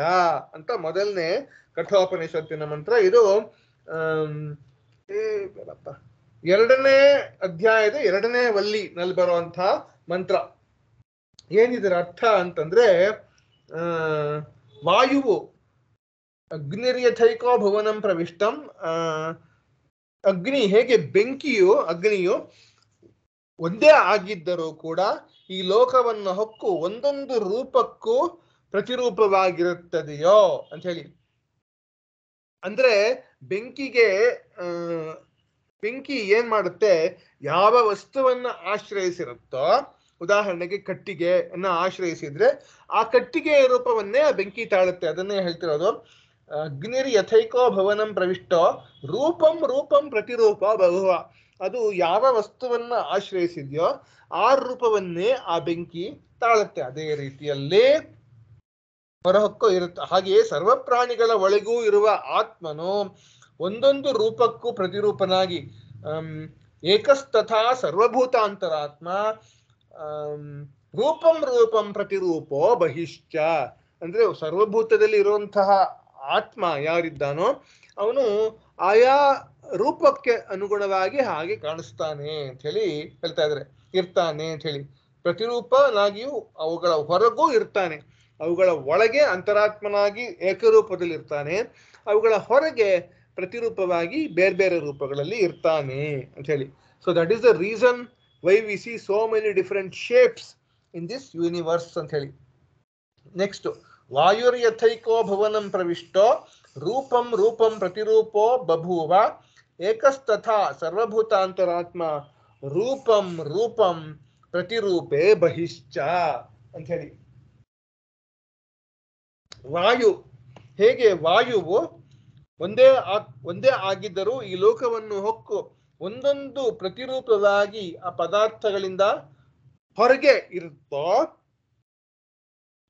ಅಂತ ಮೊದಲನೇ ಕಠೋಪನಿಷತ್ತಿನ ಮಂತ್ರ. ಇದು 2ನೇ ಅಧ್ಯಾಯದ 2ನೇ ವಲ್ಲಿನಲ್ಲಿ ಬರುವಂತಹ ಮಂತ್ರ. ಏನಿದರ ಅರ್ಥ ಅಂತಂದ್ರೆ ವಾಯುವು ಅಗ್ನಿರ್ಯಥೈಕೋ ಭುವನಂ ಪ್ರವಿಷ್ಟಂ, ಅಗ್ನಿ ಹೇಗೆ ಅಗ್ನಿಯು ಒಂದೇ ಆಗಿದ್ದರೂ ಕೂಡ ಈ ಲೋಕವನ್ನು ಹೊಕ್ಕು ಒಂದೊಂದು ರೂಪಕ್ಕೂ ಪ್ರತಿರೂಪವಾಗಿರುತ್ತದೆಯೋ ಅಂತ ಹೇಳಿ. ಅಂದ್ರೆ ಬೆಂಕಿ ಏನ್ ಮಾಡುತ್ತೆ, ಯಾವ ವಸ್ತುವನ್ನ ಆಶ್ರಯಿಸಿರುತ್ತೋ ಉದಾಹರಣೆಗೆ ಕಟ್ಟಿಗೆಯನ್ನು ಆಶ್ರಯಿಸಿದ್ರೆ ಆ ಕಟ್ಟಿಗೆಯ ರೂಪವನ್ನೇ ಬೆಂಕಿ ತಾಳುತ್ತೆ. ಅದನ್ನೇ ಹೇಳ್ತಿರೋದು. ಅಗ್ನಿರ್ ಯಥೈಕೋ ಭವನಂ ಪ್ರವಿಷ್ಟೋ ರೂಪಂ ರೂಪಂ ಪ್ರತಿರೂಪ ಬಹುವ. ಅದು ಯಾವ ವಸ್ತುವನ್ನ ಆಶ್ರಯಿಸಿದ್ಯೋ ಆ ರೂಪವನ್ನೇ ಆ ಬೆಂಕಿ ತಾಳುತ್ತೆ. ಅದೇ ರೀತಿಯಲ್ಲೇ ಹೊರಹೊಕ್ಕೂ ಇರುತ್ತೆ. ಹಾಗೆಯೇ ಸರ್ವ ಪ್ರಾಣಿಗಳ ಒಳಗೂ ಇರುವ ಆತ್ಮನು ಒಂದೊಂದು ರೂಪಕ್ಕೂ ಪ್ರತಿರೂಪನಾಗಿ ಏಕಸ್ತಥಾ ಸರ್ವಭೂತಾಂತರಾತ್ಮ ರೂಪಂ ರೂಪಂ ಪ್ರತಿರೂಪೋ ಬಹಿಶ್ಚ. ಅಂದ್ರೆ ಸರ್ವಭೂತದಲ್ಲಿ ಇರುವಂತಹ ಆತ್ಮ ಯಾರಿದ್ದಾನೋ ಅವನು ಆಯಾ ರೂಪಕ್ಕೆ ಅನುಗುಣವಾಗಿ ಹಾಗೆ ಕಾಣಿಸ್ತಾನೆ ಅಂತ ಹೇಳಿ ಹೇಳ್ತಾ ಇದ್ದಾರೆ. ಇರ್ತಾನೆ ಅಂತ ಹೇಳಿ ಪ್ರತಿರೂಪನಾಗಿಯೂ ಅವುಗಳ ಹೊರಗೂ ಇರ್ತಾನೆ. ಅವುಗಳ ಒಳಗೆ ಅಂತರಾತ್ಮನಾಗಿ ಏಕರೂಪದಲ್ಲಿ ಇರ್ತಾನೆ, ಅವುಗಳ ಹೊರಗೆ ಪ್ರತಿರೂಪವಾಗಿ ಬೇರೆ ಬೇರೆ ರೂಪಗಳಲ್ಲಿ ಇರ್ತಾನೆ ಅಂತ ಹೇಳಿ. So that is the reason why we see so many different shapes in this universe ಅಂತ ಹೇಳಿ. ನೆಕ್ಸ್ಟ್, ವಾಯುರ್ ಯಥೈಕೋ ಭವನಂ ಪ್ರವಿಷ್ಟೋ ರೂಪಂ ರೂಪಂ ಪ್ರತಿರೂಪೋ ಬಭೂವ ಏಕಸ್ತಥಾ ಸರ್ವಭೂತಾಂತರಾತ್ಮ ರೂಪಂ ರೂಪಂ ಪ್ರತಿರೂಪೇ ಬಹಿಶ್ಚ ಅಂತ ಹೇಳಿ. ವಾಯು ಹೇಗೆ ವಾಯುವು ಒಂದೇ ಆಗಿದ್ದರೂ ಈ ಲೋಕವನ್ನು ಹೊಕ್ಕು ಒಂದೊಂದು ಪ್ರತಿರೂಪವಾಗಿ ಆ ಪದಾರ್ಥಗಳಿಂದ ಹೊರಗೆ ಇರುತ್ತೋ,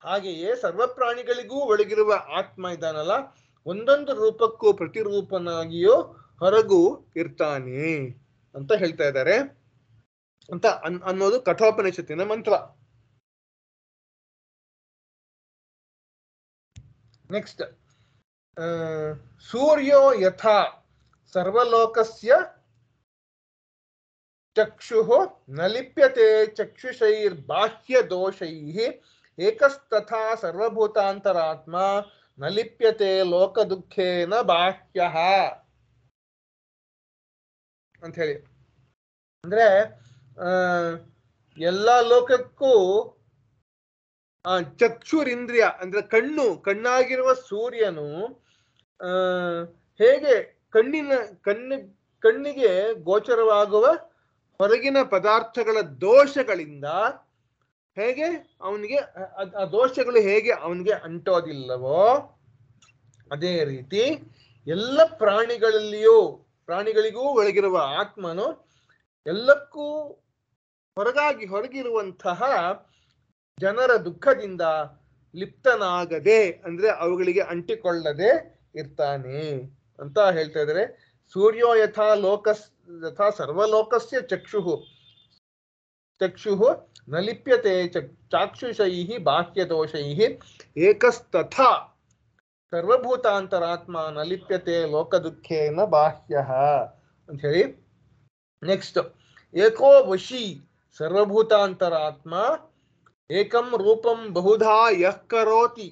ಹಾಗೆಯೇ ಸರ್ವ ಪ್ರಾಣಿಗಳಿಗೂ ಒಳಗಿರುವ ಆತ್ಮ ಇದ್ದಾನಲ್ಲ ಒಂದೊಂದು ರೂಪಕ್ಕೂ ಪ್ರತಿರೂಪನಾಗಿಯೂ ಹೊರಗೂ ಇರ್ತಾನೆ ಅಂತ ಹೇಳ್ತಾ ಇದ್ದಾರೆ ಅಂತ ಅನ್ನೋದು ಕಠೋಪನಿಷತ್ತಿನ ಮಂತ್ರ. ನೆಕ್ಸ್ಟ್, ಸೂರ್ಯೋ ಯಥಾ ಸರ್ವಲೋಕಸ್ಯ ಚಕ್ಷುಃ ನ ಲಿಪ್ಯತೆ ಚಕ್ಷುಷೈರ್ಬಾಹ್ಯ ದೋಷೈಃ ಏಕಸ್ತಥಾ ಸರ್ವಭೂತಾಂತರಾತ್ಮ ನ ಲಿಪ್ಯತೆ ಲೋಕ ದುಃಖೇನ ಬಾಹ್ಯಃ ಅಂತ ಹೇಳಿ. ಅಂದ್ರೆ ಎಲ್ಲ ಲೋಕಕ್ಕೂ ಚಕ್ಷುರಿಂದ್ರಿಯ ಅಂದ್ರೆ ಕಣ್ಣಾಗಿರುವ ಸೂರ್ಯನು ಹೇಗೆ ಕಣ್ಣಿಗೆ ಗೋಚರವಾಗುವ ಹೊರಗಿನ ಪದಾರ್ಥಗಳ ದೋಷಗಳಿಂದ ಹೇಗೆ ಅವನಿಗೆ ಆ ದೋಷಗಳು ಹೇಗೆ ಅವನಿಗೆ ಅಂಟೋದಿಲ್ಲವೋ ಅದೇ ರೀತಿ ಎಲ್ಲ ಪ್ರಾಣಿಗಳಿಗೂ ಒಳಗಿರುವ ಆತ್ಮನು ಎಲ್ಲಕ್ಕೂ ಹೊರಗಿರುವಂತಹ ಜನರ ದುಃಖದಿಂದ ಲಿಪ್ತನಾಗದೆ ಅಂದ್ರೆ ಅವುಗಳಿಗೆ ಅಂಟಿಕೊಳ್ಳದೆ ಇರ್ತಾನೆ ಅಂತ ಹೇಳ್ತಾ ಇದ್ದಾರೆ. ಸೂರ್ಯೋ ಯಥಾ ಸರ್ವಲೋಕಸ್ಯ ಚಕ್ಷುಃ ನ ಲಿಪ್ಯತೆ ಚಾಕ್ಷುಷೈಃ ಬಾಹ್ಯದೋಷೈಃ ಏಕಸ್ತಥಾ ಸರ್ವಭೂತಾಂತರಾತ್ಮ ನ ಲಿಪ್ಯತೆ ಲೋಕ ದುಃಖೇನ ಬಾಹ್ಯಃ ಅಂತ ಹೇಳಿ. ನೆಕ್ಸ್ಟ್, ಏಕೋ ವಶಿ ಸರ್ವಭೂತಾಂತರಾತ್ಮ ಏಕಂ ರೂಪಂ ಬಹುಧಾ ಯಃ ಕರೋತಿ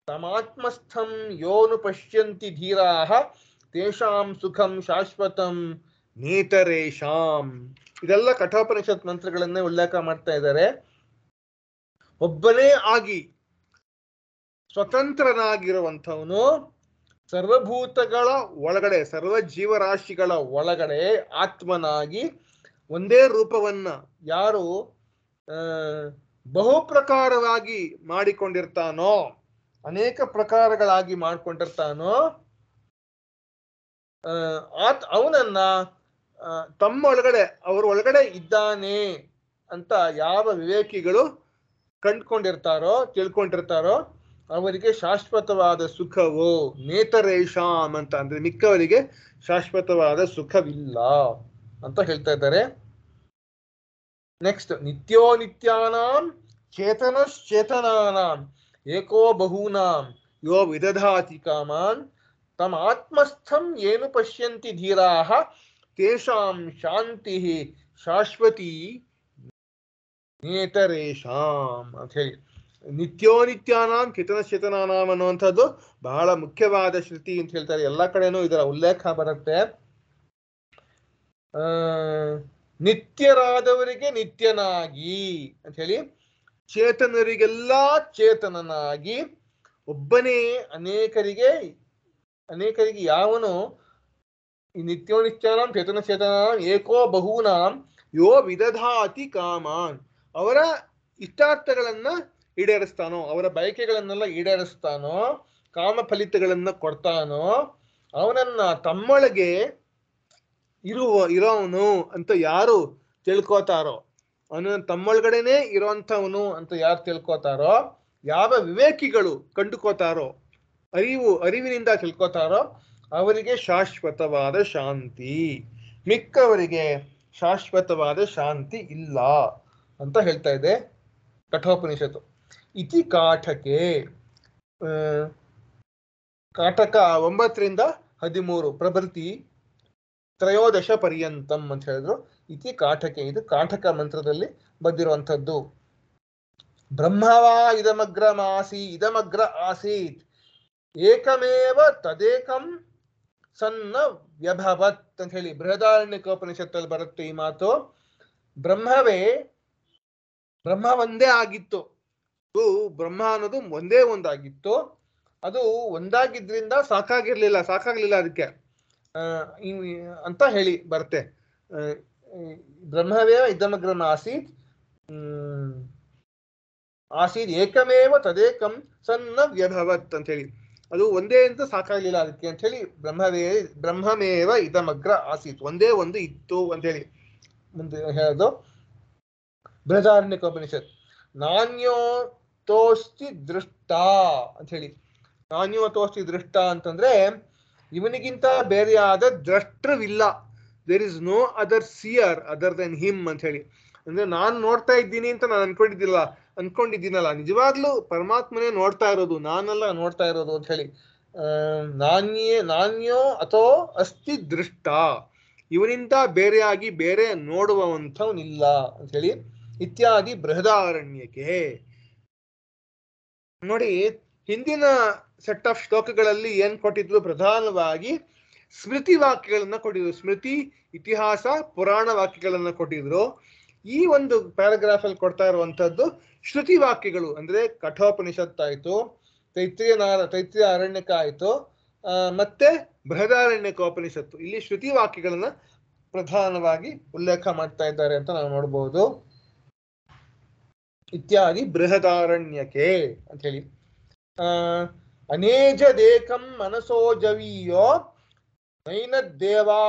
ತಮಾತ್ಮಸ್ಥಂ ಯೋನು ಪಶ್ಯಂತಿ ಧೀರಾಃ ತೇಷಾಂ ಸುಖಂ ಶಾಶ್ವತಂ ನೇತರೇಷಾಂ. ಇದೆಲ್ಲ ಕಠೋಪನಿಷತ್ ಮಂತ್ರಗಳನ್ನೇ ಉಲ್ಲೇಖ ಮಾಡ್ತಾ ಇದ್ದಾರೆ. ಒಬ್ಬನೇ ಆಗಿ ಸ್ವತಂತ್ರನಾಗಿರುವಂಥವನು ಸರ್ವಭೂತಗಳ ಒಳಗಡೆ ಸರ್ವ ಜೀವರಾಶಿಗಳ ಒಳಗಡೆ ಆತ್ಮನಾಗಿ ಒಂದೇ ರೂಪವನ್ನ ಯಾರು ಬಹು ಪ್ರಕಾರವಾಗಿ ಮಾಡಿಕೊಂಡಿರ್ತಾನೋ, ಅನೇಕ ಪ್ರಕಾರಗಳಾಗಿ ಮಾಡ್ಕೊಂಡಿರ್ತಾನೋ ಅವನನ್ನ ಅವರ ಒಳಗಡೆ ಇದ್ದಾನೆ ಅಂತ ಯಾವ ವಿವೇಕಿಗಳು ತಿಳ್ಕೊಂಡಿರ್ತಾರೋ ಅವರಿಗೆ ಶಾಶ್ವತವಾದ ಸುಖವು ನೇತರೇಷಾಂ ಅಂತ ಅಂದ್ರೆ ಮಿಕ್ಕವರಿಗೆ ಶಾಶ್ವತವಾದ ಸುಖವಿಲ್ಲ ಅಂತ ಹೇಳ್ತಾ ಇದ್ದಾರೆ. ನೆಕ್ಸ್ಟ್, ನಿತ್ಯೋ ನಿತ್ಯಾನಾಂ ಚೇತನಶ್ಚೇತನಾನಾಂ ಏಕೋ ಬಹೂನಾಂ ಯೋ ವಿದಧಾತಿ ಕಾಮಾನ್ ತಮ್ ಆತ್ಮಸ್ಥಂ ಏನು ಪಶ್ಯಂತಿ ಧೀರಾಃ ತೇಷಾಂ ಶಾಂತಿ ಶಾಶ್ವತಿ ನೇತರೇಷಾಂ ಅಂತ ಹೇಳಿ. ನಿತ್ಯೋ ನಿತ್ಯಾನಾಂ ಚೇತನಶ್ಚೇತನಾನಾಂ ಅನ್ನುವಂಥದ್ದು ಬಹಳ ಮುಖ್ಯವಾದ ಶ್ರುತಿ ಅಂತ ಹೇಳ್ತಾರೆ. ಎಲ್ಲ ಕಡೆನೂ ಇದರ ಉಲ್ಲೇಖ ಬರುತ್ತೆ. ನಿತ್ಯರಾದವರಿಗೆ ನಿತ್ಯನಾಗಿ ಅಂತ ಹೇಳಿ, ಚೇತನರಿಗೆಲ್ಲ ಚೇತನನಾಗಿ, ಒಬ್ಬನೇ ಅನೇಕರಿಗೆ ಯಾವನು ಈ ನಿತ್ಯೋ ನಿತ್ಯಾನಾಂ ಚೇತನಾಂ ಏಕೋ ಬಹೂನಾಂ ಯೋ ವಿದಧಾತಿ ಕಾಮಾನ್ ಅವರ ಇಷ್ಟಾರ್ಥಗಳನ್ನ ಈಡೇರಿಸ್ತಾನೋ, ಅವರ ಬಯಕೆಗಳನ್ನೆಲ್ಲ ಈಡೇರಿಸ್ತಾನೋ, ಕಾಮ ಫಲಿತಗಳನ್ನ ಕೊಡ್ತಾನೋ, ಅವನನ್ನ ತಮ್ಮೊಳಗೆ ಇರೋವನು ಅಂತ ಯಾರು ತಿಳ್ಕೋತಾರೋ, ಅವನ ತಮ್ಮೊಳಗಡೆನೆ ಇರೋಂಥವನು ಅಂತ ಯಾರು ತಿಳ್ಕೋತಾರೋ, ಯಾವ ವಿವೇಕಿಗಳು ಕಂಡುಕೋತಾರೋ, ಅರಿವಿನಿಂದ ತಿಳ್ಕೋತಾರೋ, ಅವರಿಗೆ ಶಾಶ್ವತವಾದ ಶಾಂತಿ, ಮಿಕ್ಕವರಿಗೆ ಶಾಶ್ವತವಾದ ಶಾಂತಿ ಇಲ್ಲ ಅಂತ ಹೇಳ್ತಾ ಇದೆ ಕಠೋಪನಿಷತ್ತು. ಇತಿ ಕಾಠಕೆ, ಕಾಠಕ 9-13 ಪ್ರಭೃತಿ ತ್ರಯೋದಶ ಪರ್ಯಂತಂ ಅಂತ ಹೇಳಿದ್ರು. ಇತಿ ಕಾಠಕೆ, ಇದು ಕಾಠಕ ಮಂತ್ರದಲ್ಲಿ ಬಂದಿರುವಂಥದ್ದು. ಬ್ರಹ್ಮವಾ ಇದಮಗ್ರ ಆಸೀತ್ ಏಕಮೇವ ತದೇಕಂ ಸನ್ನ ವ್ಯಭವತ್ ಅಂತ ಹೇಳಿ ಬೃಹದಾರಣ್ಯಕೋಪನಿಷತ್ತಲ್ಲಿ ಬರುತ್ತೆ ಈ ಮಾತು. ಬ್ರಹ್ಮ ಒಂದೇ ಆಗಿತ್ತು, ಬ್ರಹ್ಮ ಅನ್ನೋದು ಒಂದೇ ಒಂದಾಗಿತ್ತು. ಅದು ಒಂದಾಗಿದ್ರಿಂದ ಸಾಕಾಗ್ಲಿಲ್ಲ ಅದಕ್ಕೆ ಅಂತ ಹೇಳಿ ಬರುತ್ತೆ. ಬ್ರಹ್ಮವೇ ಇದಮಗ್ರಮ ಆಸೀತ್ ಏಕಮೇವ ತದೇಕಂ ಸನ್ನ ವ್ಯಭವತ್ ಅಂತ ಹೇಳಿ, ಅದು ಒಂದೇ ಅಂತ ಸಾಕಾಗ್ಲಿಲ್ಲ ಅದಕ್ಕೆ ಅಂತ ಹೇಳಿ ಬ್ರಹ್ಮಮೇವ ಇದಮಗ್ರ ಆಸೀತ್, ಒಂದೇ ಒಂದು ಇತ್ತು ಅಂತ ಹೇಳಿ ಮುಂದೆ ಹೇಳೋದು ಬೃಹದಾರಣ್ಯಕೋಪನಿಷತ್. ನಾಣ್ಯೋತೋಸ್ತಿ ದೃಷ್ಟ ಅಂತ ಹೇಳಿ, ನಾಣ್ಯೋತೋಸ್ತಿ ದೃಷ್ಟ ಅಂತಂದ್ರೆ ಇವನಿಗಿಂತ ಬೇರೆಯಾದ ದ್ರಷ್ಟೃವಿಲ್ಲ. There is no other seer other than him ಅಂತ ಹೇಳಿ. ಅಂದ್ರೆ ನಾನು ನೋಡ್ತಾ ಇದ್ದೀನಿ ಅಂತ ನಾನು ಅನ್ಕೊಂಡಿದ್ದೀನಲ್ಲ, ನಿಜವಾಗ್ಲೂ ಪರಮಾತ್ಮನೇ ನೋಡ್ತಾ ಇರೋದು, ನಾನೆಲ್ಲ ನೋಡ್ತಾ ಇರೋದು ಅಂತ ಹೇಳಿ. ನಾಣ್ಯೋ ಅಥೋ ಅಸ್ತಿ ದೃಷ್ಟ, ಇವನಿಂದ ಬೇರೆಯಾಗಿ ಬೇರೆ ನೋಡುವಂಥವನಿಲ್ಲ ಅಂತ ಹೇಳಿ ಇತ್ಯಾದಿ ಬೃಹದಾರಣ್ಯಕ್ಕೆ. ನೋಡಿ, ಹಿಂದಿನ ಸೆಟ್ ಆಫ್ ಶ್ಲೋಕಗಳಲ್ಲಿ ಏನ್ ಕೊಟ್ಟಿದ್ರು, ಪ್ರಧಾನವಾಗಿ ಸ್ಮೃತಿ ವಾಕ್ಯಗಳನ್ನ ಕೊಟ್ಟಿದ್ರು. ಸ್ಮೃತಿ, ಇತಿಹಾಸ, ಪುರಾಣ ವಾಕ್ಯಗಳನ್ನ ಕೊಟ್ಟಿದ್ರು. ಈ ಒಂದು ಪ್ಯಾರಾಗ್ರಾಫ್ ಅಲ್ಲಿ ಕೊಡ್ತಾ ಇರುವಂತದ್ದು ಶ್ರುತಿ ವಾಕ್ಯಗಳು, ಅಂದ್ರೆ ಕಠೋಪನಿಷತ್ತಾಯ್ತು, ತೈತ್ರಿಯ ಅರಣ್ಯಕ ಆಯ್ತು, ಮತ್ತೆ ಬೃಹದಾರಣ್ಯಕೋಪನಿಷತ್ತು. ಇಲ್ಲಿ ಶ್ರುತಿ ವಾಕ್ಯಗಳನ್ನ ಪ್ರಧಾನವಾಗಿ ಉಲ್ಲೇಖ ಮಾಡ್ತಾ ಇದ್ದಾರೆ ಅಂತ ನಾವು ನೋಡ್ಬೋದು. ಇತ್ಯಾದಿ ಬೃಹದಾರಣ್ಯಕೆ ಅಂತ ಹೇಳಿ. ಅನೇಜದೇಕಂ ಮನಸೋ ಜವೀಯೋ ನೈನದ್ದೇವಾ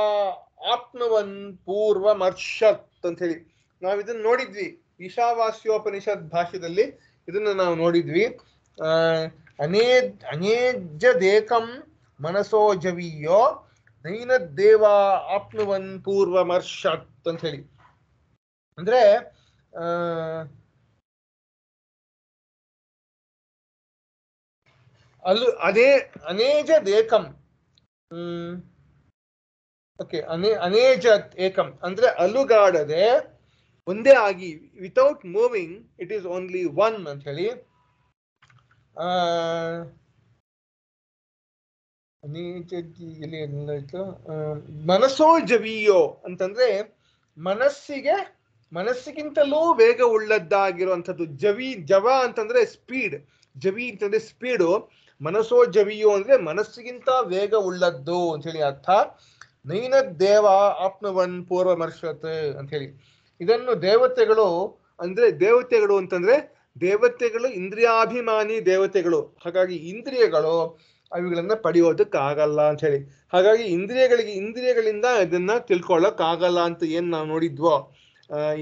ಆಪ್ನುವನ್ ಪೂರ್ವಮರ್ಷತ್ ಅಂತ ಹೇಳಿ ನಾವು ಇದನ್ನ ನೋಡಿದ್ವಿ. ಈಶಾವಾಸ್ಯೋಪನಿಷತ್ ಭಾಷ್ಯದಲ್ಲಿ ಇದನ್ನ ನಾವು ನೋಡಿದ್ವಿ. ಅನೇಜದೇಕಂ ಮನಸೋ ಜವೀಯೋ ನೈನದ್ದೇವಾ ಆಪ್ನುವನ್ ಪೂರ್ವಮರ್ಷತ್ ಅಂತ ಹೇಳಿ. ಅಂದ್ರೆ ಅನೇಜ ದೇಕಂ, ಓಕೆ, ಅನೇಜತ್ ಏಕಂ ಅಂದ್ರೆ ಅಲುಗಾಡದೆ ಒಂದೇ ಆಗಿ, without moving, it is only one ಅಂತ ಹೇಳಿ. ಮನಸ್ಸೋ ಜವೀಯೋ ಅಂತಂದ್ರೆ ಮನಸ್ಸಿಗಿಂತಲೂ ವೇಗ ಉಳ್ಳದ್ದಾಗಿರುವಂಥದ್ದು. ಜವ ಅಂತಂದ್ರೆ ಸ್ಪೀಡ್, ಜವಿ ಅಂತಂದ್ರೆ ಸ್ಪೀಡು, ಮನಸ್ಸೋ ಜವಿಯೋ ಅಂದ್ರೆ ಮನಸ್ಸಿಗಿಂತ ವೇಗ ಉಳ್ಳದ್ದು ಅಂತ ಹೇಳಿ ಅರ್ಥ. ನೈನ ದೇವ ಆಪ್ನವನ್ ಪೂರ್ವಮರ್ಷತ್ ಅಂತ ಹೇಳಿ. ಇದನ್ನು ದೇವತೆಗಳು ಅಂತಂದ್ರೆ ದೇವತೆಗಳು ಇಂದ್ರಿಯಾಭಿಮಾನಿ ದೇವತೆಗಳು, ಹಾಗಾಗಿ ಇಂದ್ರಿಯಗಳು ಅವುಗಳನ್ನ ಪಡೆಯೋದಕ್ಕಾಗಲ್ಲ ಅಂತ ಹೇಳಿ. ಹಾಗಾಗಿ ಇಂದ್ರಿಯಗಳಿಂದ ಇದನ್ನ ತಿಳ್ಕೊಳ್ಳೋಕ್ಕಾಗಲ್ಲ ಅಂತ ಏನ್ ನಾವು ನೋಡಿದ್ವೋ,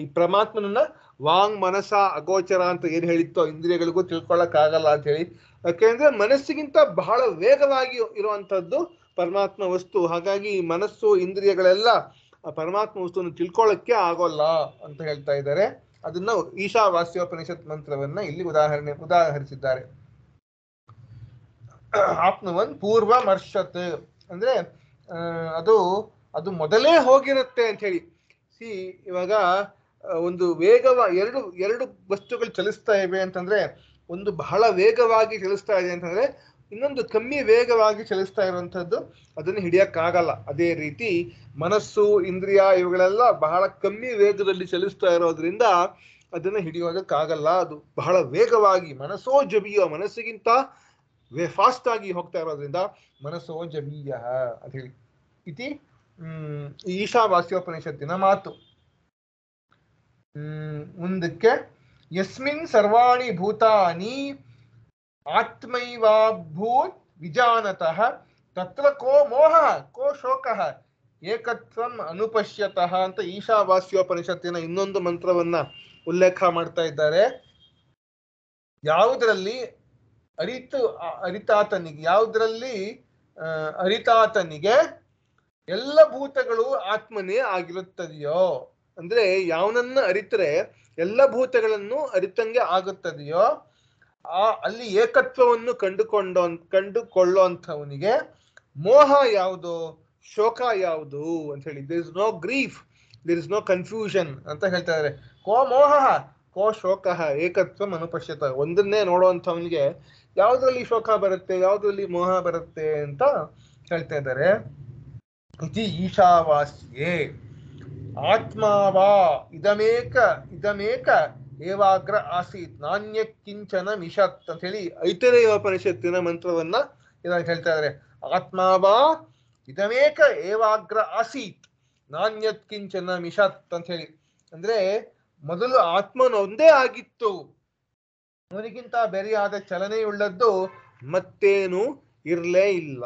ಈ ಪರಮಾತ್ಮನನ್ನ ವಾಂಗ್ ಮನಸ ಅಗೋಚರ ಅಂತ ಏನ್ ಹೇಳಿತ್ತೋ, ಇಂದ್ರಿಯಗಳಿಗೂ ತಿಳ್ಕೊಳ್ಳೋಕ್ಕಾಗಲ್ಲ ಅಂತ ಹೇಳಿ. ಯಾಕೆಂದ್ರೆ ಮನಸ್ಸಿಗಿಂತ ಬಹಳ ವೇಗವಾಗಿ ಇರುವಂತದ್ದು ಪರಮಾತ್ಮ ವಸ್ತು. ಹಾಗಾಗಿ ಮನಸ್ಸು, ಇಂದ್ರಿಯಗಳೆಲ್ಲ ಪರಮಾತ್ಮ ವಸ್ತುವನ್ನು ತಿಳ್ಕೊಳ್ಳೋಕ್ಕೆ ಆಗೋಲ್ಲ ಅಂತ ಹೇಳ್ತಾ ಇದ್ದಾರೆ. ಅದನ್ನ ಈಶಾವಾಸ್ಯೋಪನಿಷತ್ ಮಂತ್ರವನ್ನ ಇಲ್ಲಿ ಉದಾಹರಿಸಿದ್ದಾರೆ. ಆಪ್ನುವನ್ ಪೂರ್ವಮರ್ಷತ್ ಅಂದ್ರೆ ಅದು ಮೊದಲೇ ಹೋಗಿರುತ್ತೆ ಅಂತ ಹೇಳಿ. ಇವಾಗ ಒಂದು ಎರಡು ವಸ್ತುಗಳು ಚಲಿಸ್ತಾ ಇವೆ ಅಂತಂದ್ರೆ, ಒಂದು ಬಹಳ ವೇಗವಾಗಿ ಚಲಿಸ್ತಾ ಇದೆ ಅಂತಂದ್ರೆ ಇನ್ನೊಂದು ಕಮ್ಮಿ ವೇಗವಾಗಿ ಚಲಿಸ್ತಾ ಇರುವಂತದ್ದು ಅದನ್ನು ಹಿಡಿಯಕ್ಕಾಗಲ್ಲ. ಅದೇ ರೀತಿ ಮನಸ್ಸು, ಇಂದ್ರಿಯ ಇವುಗಳೆಲ್ಲ ಬಹಳ ಕಮ್ಮಿ ವೇಗದಲ್ಲಿ ಚಲಿಸ್ತಾ ಇರೋದ್ರಿಂದ ಅದನ್ನು ಹಿಡಿಯೋದಕ್ಕಾಗಲ್ಲ. ಅದು ಬಹಳ ವೇಗವಾಗಿ ಮನಸ್ಸೋ ಜಬೀಯ, ಮನಸ್ಸಿಗಿಂತ ಫಾಸ್ಟ್ ಆಗಿ ಹೋಗ್ತಾ ಇರೋದ್ರಿಂದ ಮನಸ್ಸೋ ಜಬೀಯ ಅಂತ ಹೇಳಿ ಇತಿ ಈಶಾವಾಸ್ಯೋಪನಿಷತ್ತಿನ ಮಾತು. ಮುಂದಕ್ಕೆ ಯಸ್ಮಿನ್ ಸರ್ವಾಣಿ ಭೂತಾನಿ ಆತ್ಮೈವಾಭೂತ್ ವಿಜಾನತಃ ತತ್ರ ಕೋ ಮೋಹ ಕೋ ಶೋಕಃ ಏಕತ್ವಂ ಅನುಪಶ್ಯತಃ ಅಂತ ಈಶಾವಾಸ್ಯೋಪನಿಷತ್ತಿನ ಇನ್ನೊಂದು ಮಂತ್ರವನ್ನ ಉಲ್ಲೇಖ ಮಾಡ್ತಾ ಇದ್ದಾರೆ. ಯಾವುದರಲ್ಲಿ ಅರಿತಾತನಿಗೆ ಎಲ್ಲ ಭೂತಗಳು ಆತ್ಮನೇ ಆಗಿರುತ್ತದೆಯೋ, ಅಂದ್ರೆ ಯಾವನನ್ನ ಅರಿತರೆ ಎಲ್ಲ ಭೂತಗಳನ್ನು ಅರಿತಂಗೆ ಆಗುತ್ತದೆಯೋ ಅಲ್ಲಿ ಏಕತ್ವವನ್ನು ಕಂಡುಕೊಳ್ಳುವಂಥವನಿಗೆ ಮೋಹ ಯಾವುದು, ಶೋಕ ಯಾವುದು ಅಂತ ಹೇಳಿ, there is no grief, there is no confusion ಅಂತ ಹೇಳ್ತಾ ಇದ್ದಾರೆ. ಕೋ ಮೋಹ ಕೋ ಶೋಕ ಏಕತ್ವಂ ಅನುಪಶ್ಯತ. ಒಂದನ್ನೇ ನೋಡುವಂಥವನಿಗೆ ಯಾವುದ್ರಲ್ಲಿ ಶೋಕ ಬರುತ್ತೆ, ಯಾವುದ್ರಲ್ಲಿ ಮೋಹ ಬರುತ್ತೆ ಅಂತ ಹೇಳ್ತಾ ಇದ್ದಾರೆ. ಇತಿ ಈಶಾವಾಸ್ಯೇ ಆತ್ಮಾವಾ ಇದಮೇಕ ಏವಾಗ್ರ ಆಸೀತ್ ನಾಣ್ಯ ಕಿಂಚನ ಮಿಷತ್ ಅಂತ ಹೇಳಿ ಐತರೇಯೋಪನಿಷತ್ತಿನ ಮಂತ್ರವನ್ನ ಇದಾಗ ಹೇಳ್ತಾ ಇದ್ದಾರೆ. ಆತ್ಮಾವಾ ಇದಮೇಕ ಏವಾಗ್ರ ಆಸೀತ್ ನಾಣ್ಯತ್ ಕಿಂಚನ ಮಿಷತ್ ಅಂತ ಹೇಳಿ, ಅಂದ್ರೆ ಮೊದಲು ಆತ್ಮನೊಂದೇ ಆಗಿತ್ತು, ಅವನಿಗಿಂತ ಬೇರೆಯಾದ ಚಲನೆಯುಳ್ಳದ್ದು ಮತ್ತೇನು ಇರ್ಲೇ ಇಲ್ಲ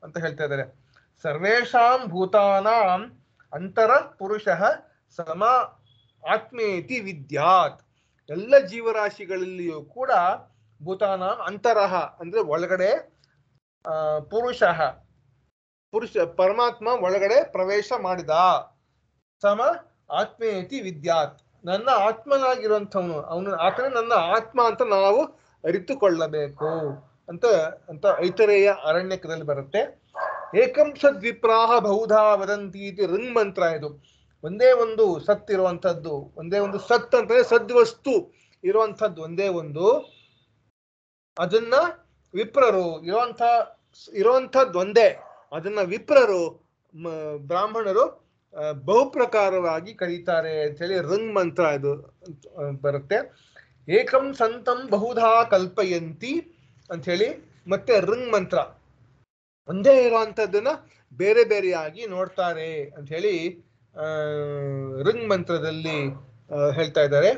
ಅಂತ ಹೇಳ್ತಾ ಇದ್ದಾರೆ. ಸರ್ವೇಷಾಂ ಭೂತಾನಾಂ ಅಂತರ ಪುರುಷಃ ಸಮ ಆತ್ಮೇತಿ ವಿದ್ಯಾತ್. ಎಲ್ಲ ಜೀವರಾಶಿಗಳಲ್ಲಿಯೂ ಕೂಡ ಭೂತಾನಾಂ ಅಂತರಃ ಅಂದ್ರೆ ಒಳಗಡೆ, ಪುರುಷ ಪರಮಾತ್ಮ ಒಳಗಡೆ ಪ್ರವೇಶ ಮಾಡಿದ. ಸಮ ಆತ್ಮೇತಿ ವಿದ್ಯಾತ್, ನನ್ನ ಆತ್ಮನಾಗಿರುವಂಥವನು ಆತನೇ ನನ್ನ ಆತ್ಮ ಅಂತ ನಾವು ಅರಿತುಕೊಳ್ಳಬೇಕು ಅಂತ ಐತರೇಯ ಅರಣ್ಯಕದಲ್ಲಿ ಬರುತ್ತೆ. ಏಕಂ ಸದ್ವಿಪ್ರಾಹ ಬಹುಧಾ ವದಂತಿ ಇದು ಋಂಗ್ ಮಂತ್ರ. ಇದು ಒಂದೇ ಒಂದು ಸತ್ ಇರುವಂಥದ್ದು, ಒಂದೇ ಒಂದು ಸತ್ ಅಂತಂದ್ರೆ ಸದ್ವಸ್ತು ಇರುವಂಥದ್ದು ಒಂದೇ ಒಂದು, ಅದನ್ನ ವಿಪ್ರರು ಇರುವಂಥದ್ದು ಒಂದೇ, ಅದನ್ನ ವಿಪ್ರರು ಬ್ರಾಹ್ಮಣರು ಬಹುಪ್ರಕಾರವಾಗಿ ಕರೀತಾರೆ ಅಂತ ಹೇಳಿ ಋಂಗ್ ಮಂತ್ರ ಇದು ಬರುತ್ತೆ. ಏಕಂ ಸಂತಂ ಬಹುಧಾ ಕಲ್ಪಯಂತಿ ಅಂತ ಹೇಳಿ ಮತ್ತೆ ಋಂಗ್ ಮಂತ್ರ, ಒಂದೇ ಇರುವಂತದ್ದನ್ನ ಬೇರೆ ಬೇರೆಯಾಗಿ ನೋಡ್ತಾರೆ ಅಂತ ಹೇಳಿ ಋಂಗ್ ಮಂತ್ರದಲ್ಲಿ ಹೇಳ್ತಾ ಇದ್ದಾರೆ.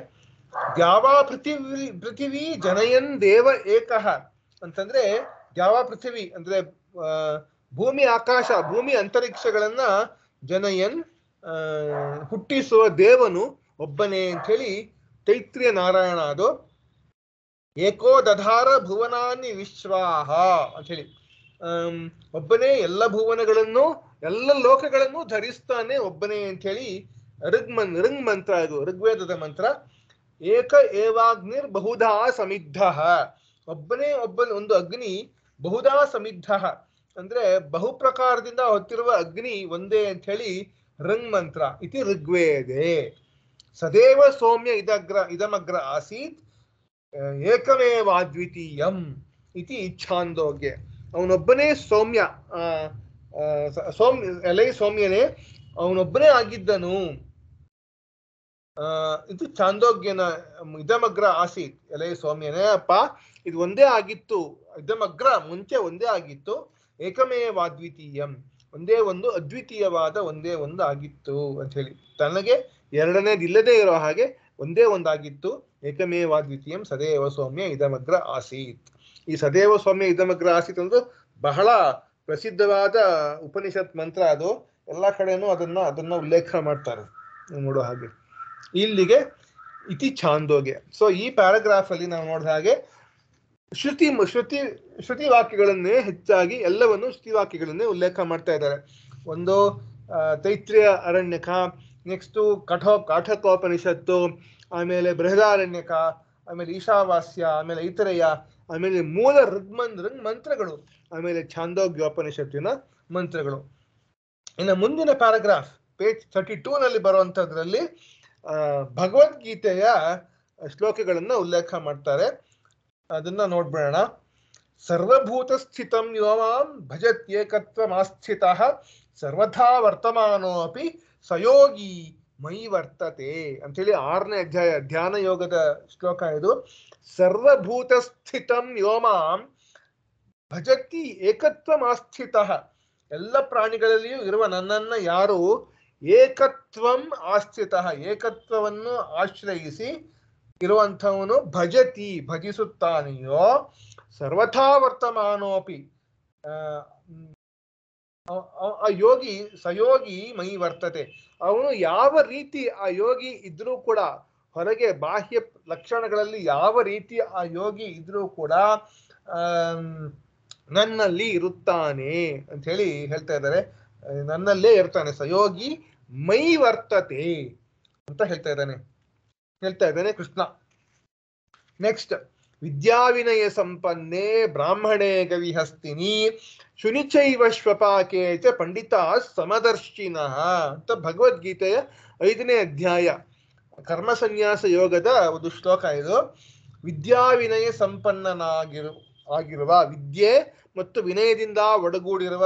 ದ್ಯಾವಾ ಪೃಥಿವಿ ಜನಯನ್ ದೇವ ಏಕಃ ಅಂತಂದ್ರೆ, ದ್ಯಾವಾ ಪೃಥಿವಿ ಅಂದ್ರೆ ಭೂಮಿ ಆಕಾಶ, ಭೂಮಿ ಅಂತರಿಕ್ಷಗಳನ್ನ ಜನಯನ್ ಹುಟ್ಟಿಸುವ ದೇವನು ಒಬ್ಬನೇ ಅಂತ ಹೇಳಿ ತೈತ್ರಿಯ ನಾರಾಯಣ ಅದು. ಏಕೋ ದಧಾರ ಭುವನಾನಿ ವಿಶ್ವಾಹ ಅಂತ ಹೇಳಿ, ಒಬ್ಬನೇ ಎಲ್ಲ ಭುವನಗಳನ್ನು ಎಲ್ಲ ಲೋಕಗಳನ್ನು ಧರಿಸ್ತಾನೆ ಒಬ್ಬನೇ ಅಂತ ಹೇಳಿ ಋಂಗ್ ಮಂತ್ರ ಇದು, ಋಗ್ವೇದದ ಮಂತ್ರ. ಏಕ ಏವಾಗ್ನಿರ್ ಬಹುಧಾ ಸಮಿದ್ಧ, ಒಬ್ಬನೇ ಒಂದು ಅಗ್ನಿ ಬಹುಧಾ ಸಮಿದ್ಧ ಅಂದ್ರೆ ಬಹುಪ್ರಕಾರದಿಂದ ಹೊತ್ತಿರುವ ಅಗ್ನಿ ಒಂದೇ ಅಂತ ಹೇಳಿ ಋಂಗ್ ಮಂತ್ರ. ಇತಿ ಋಗ್ವೇದೆ ಸದೇವ ಸೌಮ್ಯ ಇದಮಗ್ರ ಆಸೀತ್ ಏಕಮೇವಾದ್ವಿತೀಯಂ ಇತಿ ಛಾಂದೋಗ್ಯ. ಅವನೊಬ್ಬನೇ ಸೌಮ್ಯ, ಸೌಮ್ಯನೇ ಅವನೊಬ್ಬನೇ ಆಗಿದ್ದನು. ಇದು ಛಾಂದೋಗ್ಯನ ಇದಮಗ್ರ ಆಸೀತ್, ಎಲೆ ಸೌಮ್ಯನೇ ಅಪ್ಪ ಇದು ಒಂದೇ ಆಗಿತ್ತು, ಇದಮಗ್ರ ಮುಂಚೆ ಒಂದೇ ಆಗಿತ್ತು, ಏಕಮೇವಾದ್ವಿತೀಯಂ ಒಂದೇ ಒಂದು ಅದ್ವಿತೀಯವಾದ ಒಂದೇ ಒಂದು ಆಗಿತ್ತು ಅಂತ ಹೇಳಿ, ತನಗೆ ಎರಡನೇದಿಲ್ಲದೆ ಇರೋ ಹಾಗೆ ಒಂದೇ ಒಂದಾಗಿತ್ತು. ಏಕಮೇವಾದ್ವಿತೀಯಂ ಸದೇವ ಸೌಮ್ಯ ಇದಮಗ್ರ ಆಸೀತ್. ಈ ಸದೇವ ಸೌಮ್ಯ ಇದಮಗ್ರ ಆಸೀತ್ ಅಂದ್ರೆ ಬಹಳ ಪ್ರಸಿದ್ಧವಾದ ಉಪನಿಷತ್ ಮಂತ್ರ ಅದು, ಎಲ್ಲ ಕಡೆನೂ ಅದನ್ನ ಉಲ್ಲೇಖ ಮಾಡ್ತಾರೆ ನೋಡೋ ಹಾಗೆ. ಇಲ್ಲಿಗೆ ಇತಿ ಛಾಂದೋಗ್ಯ. ಸೊ ಈ ಪ್ಯಾರಾಗ್ರಾಫ್ ಅಲ್ಲಿ ನಾವು ನೋಡಿದ ಹಾಗೆ ಶ್ರುತಿ ವಾಕ್ಯಗಳನ್ನೇ ಹೆಚ್ಚಾಗಿ ಎಲ್ಲವನ್ನು ಶ್ರುತಿ ವಾಕ್ಯಗಳನ್ನೇ ಉಲ್ಲೇಖ ಮಾಡ್ತಾ ಇದ್ದಾರೆ. ಒಂದು ತೈತ್ರಿಯ ಅರಣ್ಯಕ, ನೆಕ್ಸ್ಟು ಕಾಠಕೋಪನಿಷತ್ತು, ಆಮೇಲೆ ಬೃಹದಾರಣ್ಯಕ, ಆಮೇಲೆ ಈಶಾವಾಸ್ಯ, ಆಮೇಲೆ ಐತರೇಯ, ಆಮೇಲೆ ಮೂಲ ಋಂಗ್ ಮಂತ್ರಗಳು, ಆಮೇಲೆ ಛಾಂದೋಗ್ಯೋಪನಿಷತ್ತಿನ ಮಂತ್ರಗಳು. ಇನ್ನು ಮುಂದಿನ ಪ್ಯಾರಾಗ್ರಾಫ್ ಪೇಜ್ 32 ನಲ್ಲಿ ಬರುವಂತದ್ರಲ್ಲಿ ಭಗವದ್ಗೀತೆಯ ಶ್ಲೋಕಗಳನ್ನ ಉಲ್ಲೇಖ ಮಾಡ್ತಾರೆ. ಅದನ್ನ ನೋಡ್ಬಿಡೋಣ. ಸರ್ವಭೂತ ಸ್ಥಿತಂ ಯೋಮಾಂ ಭಜತ್ಯೇಕತ್ವಮಾಸ್ಥಿತಃ ಸರ್ವಥಾ ವರ್ತಮಾನೋಪಿ ಸಯೋಗಿ ಮಯಿ ವರ್ತತೆ ಅಂತೇಳಿ 6ನೇ ಅಧ್ಯಾಯ ಧ್ಯಾನ ಯೋಗದ ಶ್ಲೋಕ ಇದು. ಸರ್ವಭೂತ ಸ್ಥಿತಂ ಯೋಮಾಂ ಭಜತಿ ಏಕತ್ವಮಾಸ್ಥಿತಃ, ಎಲ್ಲ ಪ್ರಾಣಿಗಳಲ್ಲಿಯೂ ಇರುವ ನನ್ನನ್ನ ಯಾರು ಏಕತ್ವಂ ಆಸ್ಥಿತಃ ಏಕತ್ವವನ್ನು ಆಶ್ರಯಿಸಿ ಇರುವಂಥವನು ಭಜತಿ ಭಜಿಸುತ್ತಾನೆಯೋ ಸರ್ವಥಾ ವರ್ತಮಾನೋಪಿ ಆ ಯೋಗಿ ಸಯೋಗಿ ಮೈ ವರ್ತತೆ. ಅವನು ಯಾವ ರೀತಿ ಆ ಯೋಗಿ ಇದ್ರೂ ಕೂಡ, ಹೊರಗೆ ಬಾಹ್ಯ ಲಕ್ಷಣಗಳಲ್ಲಿ ಯಾವ ರೀತಿ ಆ ಯೋಗಿ ಇದ್ರೂ ಕೂಡ ನನ್ನಲ್ಲಿ ಇರುತ್ತಾನೆ ಅಂತ ಹೇಳಿ ಹೇಳ್ತಾ ಇದ್ದಾರೆ. ನನ್ನಲ್ಲೇ ಇರ್ತಾನೆ, ಸಯೋಗಿ ಮೈ ವರ್ತತೆ ಅಂತ ಹೇಳ್ತಾ ಇದ್ದಾನೆ ಕೃಷ್ಣ. ನೆಕ್ಸ್ಟ್, ವಿದ್ಯಾವಿನಯ ಸಂಪನ್ನೆ ಬ್ರಾಹ್ಮಣೇ ಗವಿಹಸ್ತಿನಿ ಶುನಿಚೈವ ಶ್ವಪಾಕೆ ಚ ಪಂಡಿತ ಸಮದರ್ಶಿನಃ ಅಂತ ಭಗವದ್ಗೀತೆಯ 5ನೇ ಅಧ್ಯಾಯ ಕರ್ಮ ಸನ್ಯಾಸ ಯೋಗದ ಒಂದು ಶ್ಲೋಕ ಇದು. ವಿದ್ಯಾವಿನಯ ಸಂಪನ್ನನಾಗಿರುವ ವಿದ್ಯೆ ಮತ್ತು ವಿನಯದಿಂದ ಒಡಗೂಡಿರುವ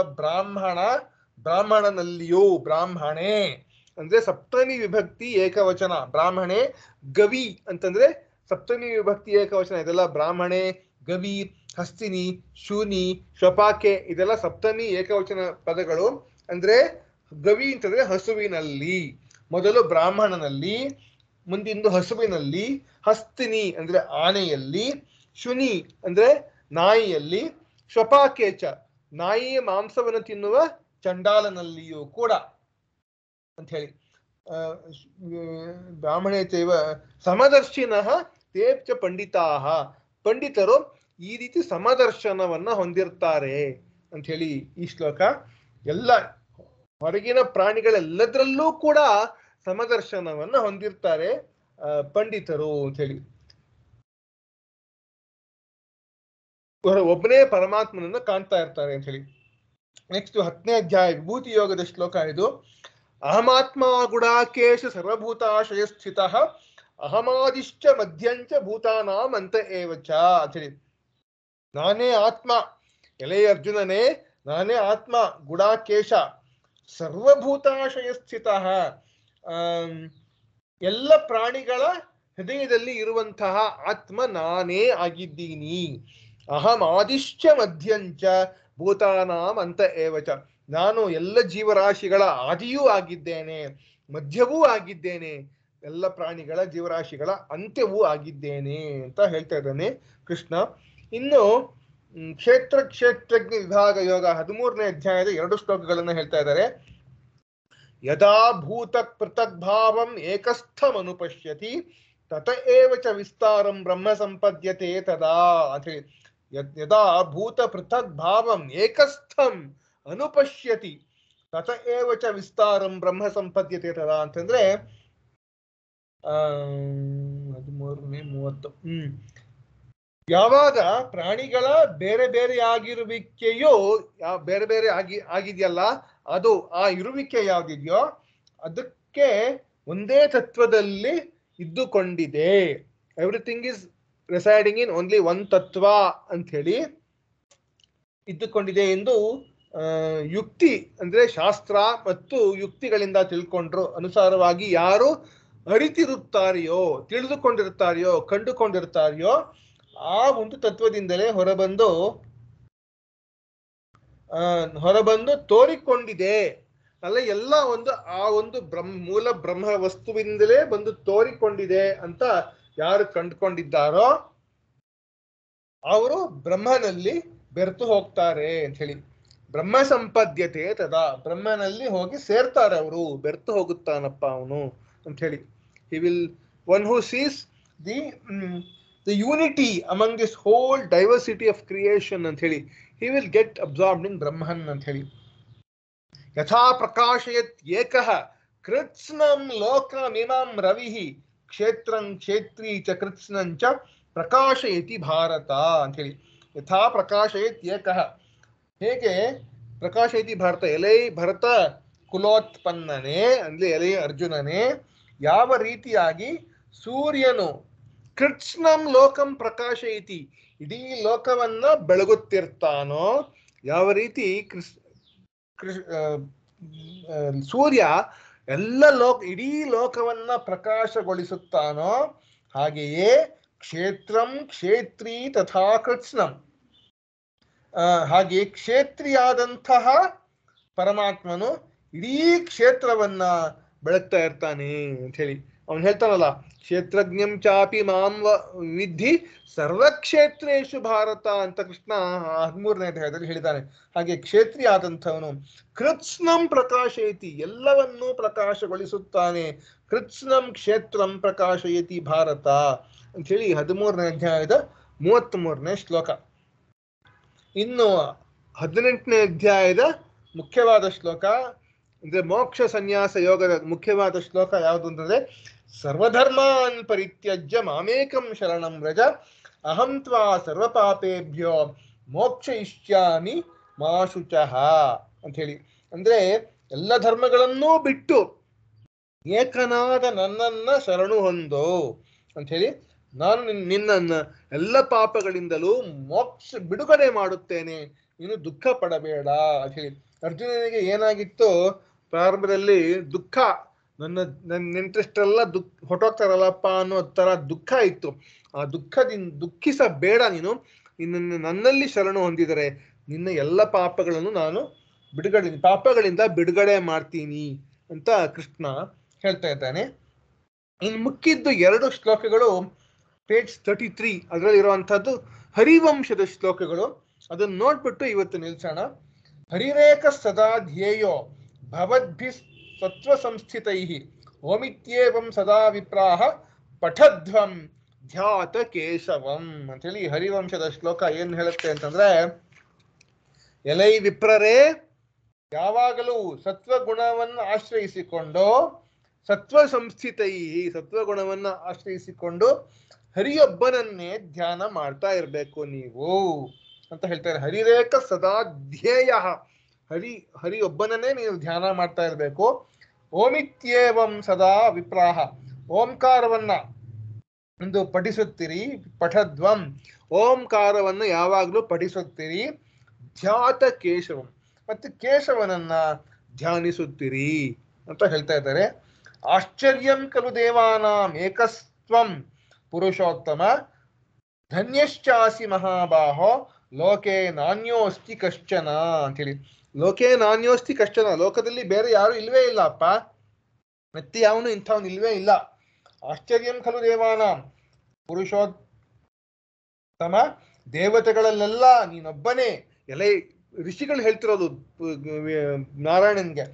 ಬ್ರಾಹ್ಮಣನಲ್ಲಿಯೂ, ಬ್ರಾಹ್ಮಣೆ ಅಂದ್ರೆ ಸಪ್ತಮಿ ವಿಭಕ್ತಿ ಏಕವಚನ, ಬ್ರಾಹ್ಮಣೆ. ಗವಿ ಅಂತಂದ್ರೆ ಸಪ್ತಮಿ ವಿಭಕ್ತಿ ಏಕವಚನ, ಇದೆಲ್ಲ ಬ್ರಾಹ್ಮಣೆ, ಗವಿ, ಹಸ್ತಿನಿ, ಶೂನಿ, ಶ್ವಪಾಕೆ ಇದೆಲ್ಲ ಸಪ್ತಮಿ ಏಕವಚನ ಪದಗಳು. ಅಂದ್ರೆ ಗವಿ ಅಂತಂದ್ರೆ ಹಸುವಿನಲ್ಲಿ, ಮೊದಲು ಬ್ರಾಹ್ಮಣನಲ್ಲಿ, ಮುಂದಿಂದು ಹಸುವಿನಲ್ಲಿ, ಹಸ್ತಿನಿ ಅಂದ್ರೆ ಆನೆಯಲ್ಲಿ, ಶುನಿ ಅಂದ್ರೆ ನಾಯಿಯಲ್ಲಿ, ಶ್ವಪಾಕೇಚ ನಾಯಿಯ ಮಾಂಸವನ್ನು ತಿನ್ನುವ ಚಂಡಾಲನಲ್ಲಿಯೂ ಕೂಡ ಅಂತ ಹೇಳಿ. ಬ್ರಾಹ್ಮಣೇ ಚೈವ ಸಮದರ್ಶಿನಃ ತೇಚ ಪಂಡಿತಾಹ, ಪಂಡಿತರು ಈ ರೀತಿ ಸಮದರ್ಶನವನ್ನ ಹೊಂದಿರ್ತಾರೆ ಅಂತ ಹೇಳಿ ಈ ಶ್ಲೋಕ. ಎಲ್ಲ ಹೊರಗಿನ ಪ್ರಾಣಿಗಳೆಲ್ಲದರಲ್ಲೂ ಕೂಡ ಸಮದರ್ಶನವನ್ನ ಹೊಂದಿರ್ತಾರೆ ಪಂಡಿತರು ಅಂತ ಹೇಳಿ. ಒಬ್ಬನೇ ಪರಮಾತ್ಮನನ್ನ ಕಾಣ್ತಾ ಇರ್ತಾರೆ ಅಂತ ಹೇಳಿ. ನೆಕ್ಸ್ಟ್ 10ನೇ ಅಧ್ಯಾಯ ವಿಭೂತಿ ಯೋಗದ ಶ್ಲೋಕ ಇದು. ಅಹಮಾತ್ಮ ಗುಡಾಕೇಶ ಸರ್ವಭೂತಾಶಯ ಸ್ಥಿತ ಅಹಮಾದಿಶ್ಚ ಮಧ್ಯಂಚ ಭೂತಾನಾಂ ಅಂತ ಏವಚ ಅಂತ ಹೇಳಿ. ನಾನೇ ಆತ್ಮ, ಎಲೆಯ ಅರ್ಜುನನೇ ನಾನೇ ಆತ್ಮ, ಗುಡಾಕೇಶ ಸರ್ವಭೂತಾಶಯ ಸ್ಥಿತ, ಎಲ್ಲ ಪ್ರಾಣಿಗಳ ಹೃದಯದಲ್ಲಿ ಇರುವಂತಹ ಆತ್ಮ ನಾನೇ ಆಗಿದ್ದೀನಿ. ಅಹಂ ಆದಿಶ್ಚ ಮಧ್ಯಂಚ ಭೂತಾನಾಂ ಅಂತ ಏವಚ, ನಾನು ಎಲ್ಲ ಜೀವರಾಶಿಗಳ ಆದಿಯೂ ಆಗಿದ್ದೇನೆ, ಮಧ್ಯವೂ ಆಗಿದ್ದೇನೆ, ಎಲ್ಲ ಪ್ರಾಣಿಗಳ ಜೀವರಾಶಿಗಳ ಅಂತ್ಯವೂ ಆಗಿದ್ದೇನೆ ಅಂತ ಹೇಳ್ತಾ ಇದ್ದಾನೆ ಕೃಷ್ಣ. ಇನ್ನು ಕ್ಷೇತ್ರಜ್ಞ ವಿಭಾಗ ಯೋಗ 13ನೇ ಅಧ್ಯಾಯದ 2 ಶ್ಲೋಕಗಳನ್ನ ಹೇಳ್ತಾ ಇದ್ದಾರೆ. ಯದಾ ಭೂತ ಪೃಥಕ್ ಭಾವಂ ಏಕಸ್ಥಂ ಅನುಪಶ್ಯತಿ ತತ ಏವ ಚ ವಿಸ್ತಾರಂ ಬ್ರಹ್ಮ ಸಂಪದ್ಯತೆ ತದಾ ಅಂತ ಹೇಳಿ. ಯದಾ ಭೂತ ಪೃಥಕ್ ಭಾವಂ ಏಕಸ್ಥಂ ಅನುಪಶ್ಯತಿ ತತ ಏವ ಚ ವಿಸ್ತಾರಂ ಬ್ರಹ್ಮ ಸಂಪದ್ಯತೆ ತದಾ ಅಂತಂದ್ರೆ 13:30 ಯಾವಾಗ ಪ್ರಾಣಿಗಳ ಬೇರೆ ಬೇರೆ ಆಗಿರುವಿಕೆಯೋ ಬೇರೆ ಬೇರೆ ಆಗಿದೆಯಲ್ಲ, ಅದು ಆ ಇರುವಿಕೆ ಯಾವ್ದಿದೆಯೋ ಅದಕ್ಕೆ ಒಂದೇ ತತ್ವದಲ್ಲಿ ಇದ್ದುಕೊಂಡಿದೆ. Everything is residing in only one ತತ್ವ ಅಂತ ಹೇಳಿ ಇದ್ದುಕೊಂಡಿದೆ ಎಂದು ಯುಕ್ತಿ ಅಂದ್ರೆ ಶಾಸ್ತ್ರ ಮತ್ತು ಯುಕ್ತಿಗಳಿಂದ ತಿಳ್ಕೊಂಡ್ರು ಅನುಸಾರವಾಗಿ ಯಾರು ಅರಿತಿರುತ್ತಾರೆಯೋ, ತಿಳಿದುಕೊಂಡಿರ್ತಾರೆಯೋ, ಕಂಡುಕೊಂಡಿರ್ತಾರೆಯೋ ಆ ಒಂದು ತತ್ವದಿಂದಲೇ ಹೊರಬಂದು ತೋರಿಕೊಂಡಿದೆ ಅಲ್ಲ, ಎಲ್ಲ ಆ ಒಂದು ಮೂಲ ಬ್ರಹ್ಮ ವಸ್ತುವಿಂದಲೇ ಬಂದು ತೋರಿಕೊಂಡಿದೆ ಅಂತ ಯಾರು ಕಂಡುಕೊಂಡಿದ್ದಾರೋ ಅವರು ಬ್ರಹ್ಮನಲ್ಲಿ ಬೆರೆತು ಹೋಗ್ತಾರೆ ಅಂತ ಹೇಳಿ. ಬ್ರಹ್ಮ ಸಂಪದ್ಯತೆ ತದಾ, ಬ್ರಹ್ಮನಲ್ಲಿ ಹೋಗಿ ಸೇರ್ತಾರೆ ಅವರು, ಬೆರೆತು ಹೋಗುತ್ತಾನಪ್ಪ ಅವನು ಅಂತ ಹೇಳಿ. he will, one who sees the unity among this whole diversity of creation ಅಂತ ಹೇಳಿ, he will get absorbed in Brahman ಅಂತ ಹೇಳಿ. ಯಥಾ ಪ್ರಕಾಶಯತ್ ಏಕಃ ಕೃತ್ಸ್ನಂ ಲೋಕಮಿಮಂ ರವಿಃ ಕ್ಷೇತ್ರಂ ಕ್ಷೇತ್ರೀ ಚ ಕೃತ್ಸ್ನಂ ಚ ಪ್ರಕಾಶಯತಿ ಭಾರತ ಅಂತ ಹೇಳಿ. ಯಥಾ ಪ್ರಕಾಶಯತ್ ಏಕಃ, ಹೇಗೆ ಪ್ರಕಾಶಯತಿ ಭಾರತ, ಎಲೈ ಭರತ ಕುಲೋತ್ಪನ್ನನೇ ಅಂದ್ರೆ ಎಲೈ ಅರ್ಜುನನೇ, ಯಾವ ರೀತಿಯಾಗಿ ಸೂರ್ಯನು ಕೃತ್ಸ್ನಂ ಲೋಕಂ ಪ್ರಕಾಶಯತಿ ಇಡೀ ಲೋಕವನ್ನ ಬೆಳಗುತ್ತಿರ್ತಾನೋ, ಯಾವ ರೀತಿ ಸೂರ್ಯ ಎಲ್ಲ ಇಡೀ ಲೋಕವನ್ನ ಪ್ರಕಾಶಗೊಳಿಸುತ್ತಾನೋ ಹಾಗೆಯೇ ಕ್ಷೇತ್ರಂ ಕ್ಷೇತ್ರೀ ತಥಾ ಕೃತ್ಸ್ನಂ, ಹಾಗೆ ಕ್ಷೇತ್ರಿಯಾದಂತಹ ಪರಮಾತ್ಮನು ಇಡೀ ಕ್ಷೇತ್ರವನ್ನ ಬೆಳಗ್ತಾ ಇರ್ತಾನೆ ಅಂತ ಹೇಳಿ. ಅವನು ಹೇಳ್ತಾನಲ್ಲ, ಕ್ಷೇತ್ರಜ್ಞಂ ಚಾಪಿ ಮಾಂ ವಿಧಿ ಸರ್ವಕ್ಷೇತ್ರೇಶು ಭಾರತ ಅಂತ ಕೃಷ್ಣ 13ನೇ ಅಧ್ಯಾಯದಲ್ಲಿ ಹೇಳಿದ್ದಾನೆ. ಹಾಗೆ ಕ್ಷೇತ್ರಿ ಆದಂಥವನು ಕೃತ್ಸ್ನಂ ಪ್ರಕಾಶಯತಿ, ಎಲ್ಲವನ್ನೂ ಪ್ರಕಾಶಗೊಳಿಸುತ್ತಾನೆ. ಕೃತ್ಸ್ನಂ ಕ್ಷೇತ್ರಂ ಪ್ರಕಾಶಯತಿ ಭಾರತ ಅಂತ ಹೇಳಿ 13ನೇ ಅಧ್ಯಾಯದ 33ನೇ ಶ್ಲೋಕ. ಇನ್ನು 18ನೇ ಅಧ್ಯಾಯದ ಮುಖ್ಯವಾದ ಶ್ಲೋಕ ಅಂದ್ರೆ ಮೋಕ್ಷ ಸನ್ಯಾಸ ಯೋಗದ ಮುಖ್ಯವಾದ ಶ್ಲೋಕ ಯಾವುದು ಅಂತಂದ್ರೆ, ಸರ್ವಧರ್ಮಾನ್ ಪರಿತ್ಯಜ್ಯ ಮಾಮೇಕಂ ಶರಣಂ ವ್ರಜ ಅಹಂ ತ್ವಾ ಸರ್ವಪಾಪೇಭ್ಯೋ ಮೋಕ್ಷಯಿಷ್ಯಾಮಿ ಮಾ ಶುಚಃ ಅಂತ ಹೇಳಿ. ಅಂದ್ರೆ ಎಲ್ಲ ಧರ್ಮಗಳನ್ನೂ ಬಿಟ್ಟು ಏಕನಾದ ನನ್ನನ್ನ ಶರಣು ಹೊಂದೋ ಅಂತ ಹೇಳಿ, ನಾನು ನಿನ್ನನ್ನ ಎಲ್ಲ ಪಾಪಗಳಿಂದಲೂ ಬಿಡುಗಡೆ ಮಾಡುತ್ತೇನೆ, ನೀನು ದುಃಖ ಪಡಬೇಡ ಅಂತ ಹೇಳಿ. ಅರ್ಜುನನಿಗೆ ಏನಾಗಿತ್ತು ಪ್ರಾರಂಭದಲ್ಲಿ, ದುಃಖ, ನನ್ನ ಇಂಟ್ರೆಸ್ಟ್ ಎಲ್ಲ ಹೊಟ್ಟೋಗ್ತಾರಲ್ಲಪ್ಪ ಅನ್ನೋ ತರ ದುಃಖ ಇತ್ತು. ಆ ದುಃಖದಿಂದ ದುಃಖಿಸಬೇಡ, ನೀನು ನನ್ನಲ್ಲಿ ಶರಣು ಹೊಂದಿದರೆ ನಿನ್ನ ಎಲ್ಲ ಪಾಪಗಳನ್ನು ನಾನು ಪಾಪಗಳಿಂದ ಬಿಡುಗಡೆ ಮಾಡ್ತೀನಿ ಅಂತ ಕೃಷ್ಣ ಹೇಳ್ತಾ ಇದ್ದಾನೆ. ಇನ್ನು ಮುಕ್ಕಿದ್ದು 2 ಶ್ಲೋಕಗಳು ಪೇಜ್ 33 ಅದರಲ್ಲಿ ಇರುವಂತಹದ್ದು ಹರಿವಂಶದ ಶ್ಲೋಕಗಳು. ಅದನ್ನ ನೋಡ್ಬಿಟ್ಟು ಇವತ್ತು ನಿಲ್ಸೋಣ. ಹರಿರೇಕ ಸದಾ ಧ್ಯೇಯೋ ಭವದ್ಭಿ ಸತ್ವ ಸಂಸ್ಥಿತೈಃ ಓಮಿತ್ಯೇವಂ ಸದಾ ವಿಪ್ರಾಹ ಪಠಧ್ವಂ ಧ್ಯಾತ ಕೇಶವಂ ಅಂತ ಹೇಳಿ ಹರಿವಂಶದ ಶ್ಲೋಕ ಏನ್ ಹೇಳುತ್ತೆ ಅಂತಂದ್ರೆ, ಎಲೈ ವಿಪ್ರರೇ, ಯಾವಾಗಲೂ ಸತ್ವಗುಣವನ್ನು ಆಶ್ರಯಿಸಿಕೊಂಡು ಸತ್ವ ಸಂಸ್ಥಿತೈ, ಸತ್ವಗುಣವನ್ನ ಆಶ್ರಯಿಸಿಕೊಂಡು ಹರಿಯೊಬ್ಬನನ್ನೇ ಧ್ಯಾನ ಮಾಡ್ತಾ ಇರ್ಬೇಕು ನೀವು ಅಂತ ಹೇಳ್ತಾರೆ. ಹರಿರೇಕ ಸದಾ ಧ್ಯೇಯ, ಹರಿಯೊಬ್ಬನನ್ನೇ ನೀವು ಧ್ಯಾನ ಮಾಡ್ತಾ ಇರ್ಬೇಕು. ಓಮಿತ್ಯೇವಂ ಸದಾ ವಿಪ್ರಾಹ, ಓಂಕಾರವನ್ನ ಎಂದು ಪಠಿಸುತ್ತೀರಿ. ಪಠಧ್ವಂ, ಓಂಕಾರವನ್ನು ಯಾವಾಗಲೂ ಪಠಿಸುತ್ತೀರಿ. ಧ್ಯಾತ ಕೇಶವಂ, ಮತ್ತೆ ಕೇಶವನನ್ನ ಧ್ಯಾನಿಸುತ್ತೀರಿ ಅಂತ ಹೇಳ್ತಾ ಇದ್ದಾರೆ. ಆಶ್ಚರ್ಯಂ ಖಲು ದೇವಾನಾಂ ಏಕಸ್ತ್ವಂ ಪುರುಷೋತ್ತಮ ಧನ್ಯಶ್ಚಾಸಿ ಮಹಾಬಾಹೋ ಲೋಕೆ ನಾನ್ಯೋಸ್ತಿ ಕಶ್ಚನ ಅಂತೇಳಿ. ಲೋಕೆ ನಾನ್ಯೋಸ್ತಿ ಕಶ್ಚನ, ಲೋಕದಲ್ಲಿ ಬೇರೆ ಯಾರು ಇಲ್ವೇ ಇಲ್ಲ ಅಪ್ಪ, ಮತ್ತೆ ಯಾವನು ಇಂಥವನು ಇಲ್ವೇ ಇಲ್ಲ. ಆಶ್ಚರ್ಯಂ ಖಲು ದೇವಾನಾಂ, ಪುರುಷೋತ್ತಮ, ದೇವತೆಗಳಲ್ಲೆಲ್ಲ ನೀನೊಬ್ಬನೇ. ಎಲೈ ಋಷಿಗಳು ಹೇಳ್ತಿರೋದು ನಾರಾಯಣನ್ಗೆ,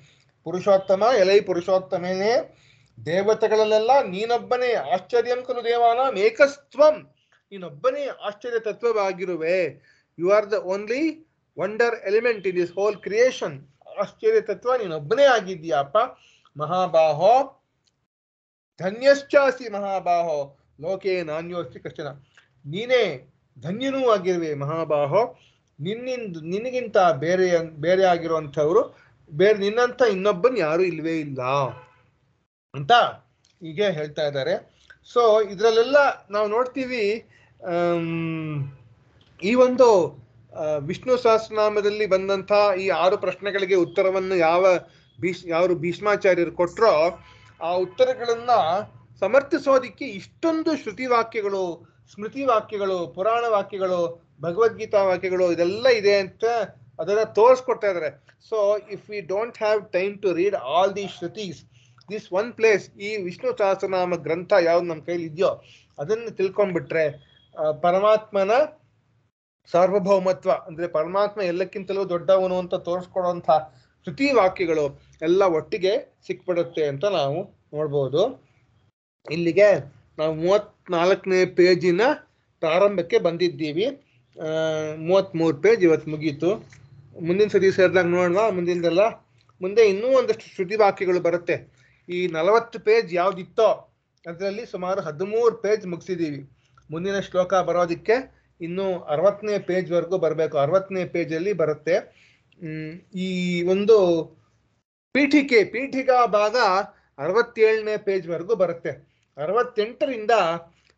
ಪುರುಷೋತ್ತಮ, ಎಲೈ ಪುರುಷೋತ್ತಮನೇ, ದೇವತೆಗಳಲ್ಲೆಲ್ಲ ನೀನೊಬ್ಬನೇ. ಆಶ್ಚರ್ಯಂ ಖಲು ದೇವಾನಾಂ ಏಕಸ್ತ್ವಂ, ನೀನೊಬ್ಬನೇ ಆಶ್ಚರ್ಯ ತತ್ವವಾಗಿರುವೆ. You are the only wonder element in this whole creation. ಆಶ್ಚರ್ಯ ತತ್ವ ನೀನೊಬ್ಬನೇ ಆಗಿದ್ದೀಯಪ್ಪ. ಮಹಾಬಾಹೋ ಧನ್ಯಶ್ಚಾಸಿ ಮಹಾಬಾಹೋ ಲೋಕೆ ನಾನ್ಯೋಸ್ತಿ ಕಶ್ಚನ, ನೀನೇ ಧನ್ಯನೂ ಆಗಿರುವೆ ಮಹಾಬಾಹೋ, ನಿನಗಿಂತ ಬೇರೆ ಆಗಿರುವಂಥವ್ರು, ನಿನ್ನಂತ ಇನ್ನೊಬ್ಬನ್ ಯಾರು ಇಲ್ವೇ ಇಲ್ಲ ಅಂತ ಹೀಗೆ ಹೇಳ್ತಾ ಇದ್ದಾರೆ. ಸೊ ಇದರಲ್ಲೆಲ್ಲ ನಾವು ನೋಡ್ತೀವಿ, ಈ ಒಂದು ವಿಷ್ಣು ಸಹಸ್ರನಾಮದಲ್ಲಿ ಬಂದಂಥ ಈ 6 ಪ್ರಶ್ನೆಗಳಿಗೆ ಉತ್ತರವನ್ನು ಯಾರು ಭೀಷ್ಮಾಚಾರ್ಯರು ಕೊಟ್ರೋ, ಆ ಉತ್ತರಗಳನ್ನ ಸಮರ್ಥಿಸೋದಿಕ್ಕೆ ಇಷ್ಟೊಂದು ಶ್ರುತಿ ವಾಕ್ಯಗಳು, ಸ್ಮೃತಿ ವಾಕ್ಯಗಳು, ಪುರಾಣ ವಾಕ್ಯಗಳು, ಭಗವದ್ಗೀತಾ ವಾಕ್ಯಗಳು ಇದೆಲ್ಲ ಇದೆ ಅಂತ ಅದನ್ನ ತೋರಿಸ್ಕೊಡ್ತಾ ಇದ್ದಾರೆ. So if we don't have time to read all the shrutis, this one place, ಈ ವಿಷ್ಣು ಸಹಸ್ರನಾಮ ಗ್ರಂಥ ಯಾವ್ದು ನಮ್ಮ ಕೈಲಿ ಇದೆಯೋ ಅದನ್ನು ತಿಳ್ಕೊಂಡ್ಬಿಟ್ರೆ ಪರಮಾತ್ಮನ ಸಾರ್ವಭೌಮತ್ವ, ಅಂದ್ರೆ ಪರಮಾತ್ಮ ಎಲ್ಲಕ್ಕಿಂತಲೂ ದೊಡ್ಡವನು ಅಂತ ತೋರಿಸ್ಕೊಡುವಂಥ ಶ್ರುತಿ ವಾಕ್ಯಗಳು ಎಲ್ಲ ಒಟ್ಟಿಗೆ ಸಿಕ್ಬಿಡುತ್ತೆ ಅಂತ ನಾವು ನೋಡ್ಬೋದು. ಇಲ್ಲಿಗೆ ನಾವು 34ನೇ ಪೇಜಿನ ಪ್ರಾರಂಭಕ್ಕೆ ಬಂದಿದ್ದೀವಿ. 33 ಪೇಜ್ ಇವತ್ತು ಮುಗೀತು. ಮುಂದಿನ ಸತಿ ಸೇರಿದಾಗ ನೋಡೋಣ ಮುಂದಿನದೆಲ್ಲ. ಮುಂದೆ ಇನ್ನೂ ಒಂದಷ್ಟು ಶ್ರುತಿ ವಾಕ್ಯಗಳು ಬರುತ್ತೆ. ಈ 40 ಪೇಜ್ ಯಾವ್ದಿತ್ತೋ ಅದರಲ್ಲಿ ಸುಮಾರು 13 ಪೇಜ್ ಮುಗಿಸಿದ್ದೀವಿ. ಮುಂದಿನ ಶ್ಲೋಕ ಬರೋದಕ್ಕೆ ಇನ್ನು 60ನೇ ಪೇಜ್ವರೆಗೂ ಬರಬೇಕು. 60ನೇ ಪೇಜಲ್ಲಿ ಬರುತ್ತೆ. ಈ ಒಂದು ಪೀಠಿಕಾ ಭಾಗ 67ನೇ ಪೇಜ್ವರೆಗೂ ಬರುತ್ತೆ. 68ರಿಂದ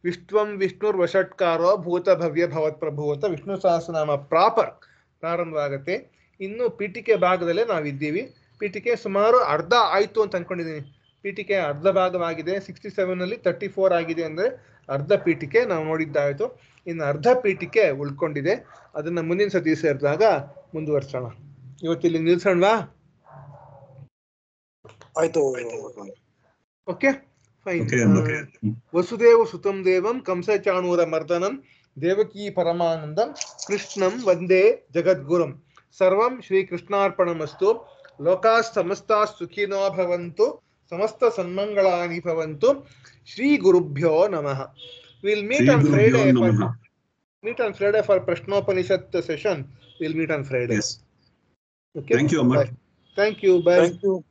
ವಿಷ್ಣುವಂ ವಿಷ್ಣುರ್ ವಷಟ್ಕಾರೋ ಭೂತ ಭವ್ಯ ಭವತ್ ಪ್ರಭು ಅಂತ ವಿಷ್ಣು ಸಹಸ್ರನಾಮ ಪ್ರಾಪರ್ ಪ್ರಾರಂಭ ಆಗುತ್ತೆ. ಇನ್ನು ಪೀಠಿಕೆ ಭಾಗದಲ್ಲೇ ನಾವಿದ್ದೀವಿ. ಪೀಠಿಕೆ ಸುಮಾರು ಅರ್ಧ ಆಯಿತು ಅಂತ ಅಂದ್ಕೊಂಡಿದ್ದೀನಿ. ಪೀಠಿಕೆ ಅರ್ಧ ಭಾಗವಾಗಿದೆ. 67ನಲ್ಲಿ 34 ಆಗಿದೆ, ಅಂದರೆ ಅರ್ಧ ಪೀಠಿಕೆ ನಾವು ನೋಡಿದ್ದಾಯಿತು. ಇನ್ನು ಅರ್ಧ ಪೀಠಿಕೆ ಉಳ್ಕೊಂಡಿದೆ. ಅದನ್ನ ಮುಂದಿನ ಸತಿ ಸೇರಿದಾಗ ಮುಂದುವರ್ಸೋಣ. ಇವತ್ತಿಲ್ಲಿ ನಿಲ್ಸೋಣವಾ? ಆಯ್ತು. Okay, Fine. Okay, okay. Vasudeva Sutam Devam Kamsachanura Mardanam Devaki Paramanandam Krishnam Vande Jagadgurum. Sarvam Shri Krishnarpanamastu. Lokas Samastas Sukhino Bhavantu. Samasta Sanmangalani Bhavantu. Shri Gurubhyo Namaha. We'll meet on Friday. Meet on Friday for Prashnopanishad session. We'll meet on Friday. Yes. Okay. Thank you, Amar. Bye. Thank you. Bye. Thank you.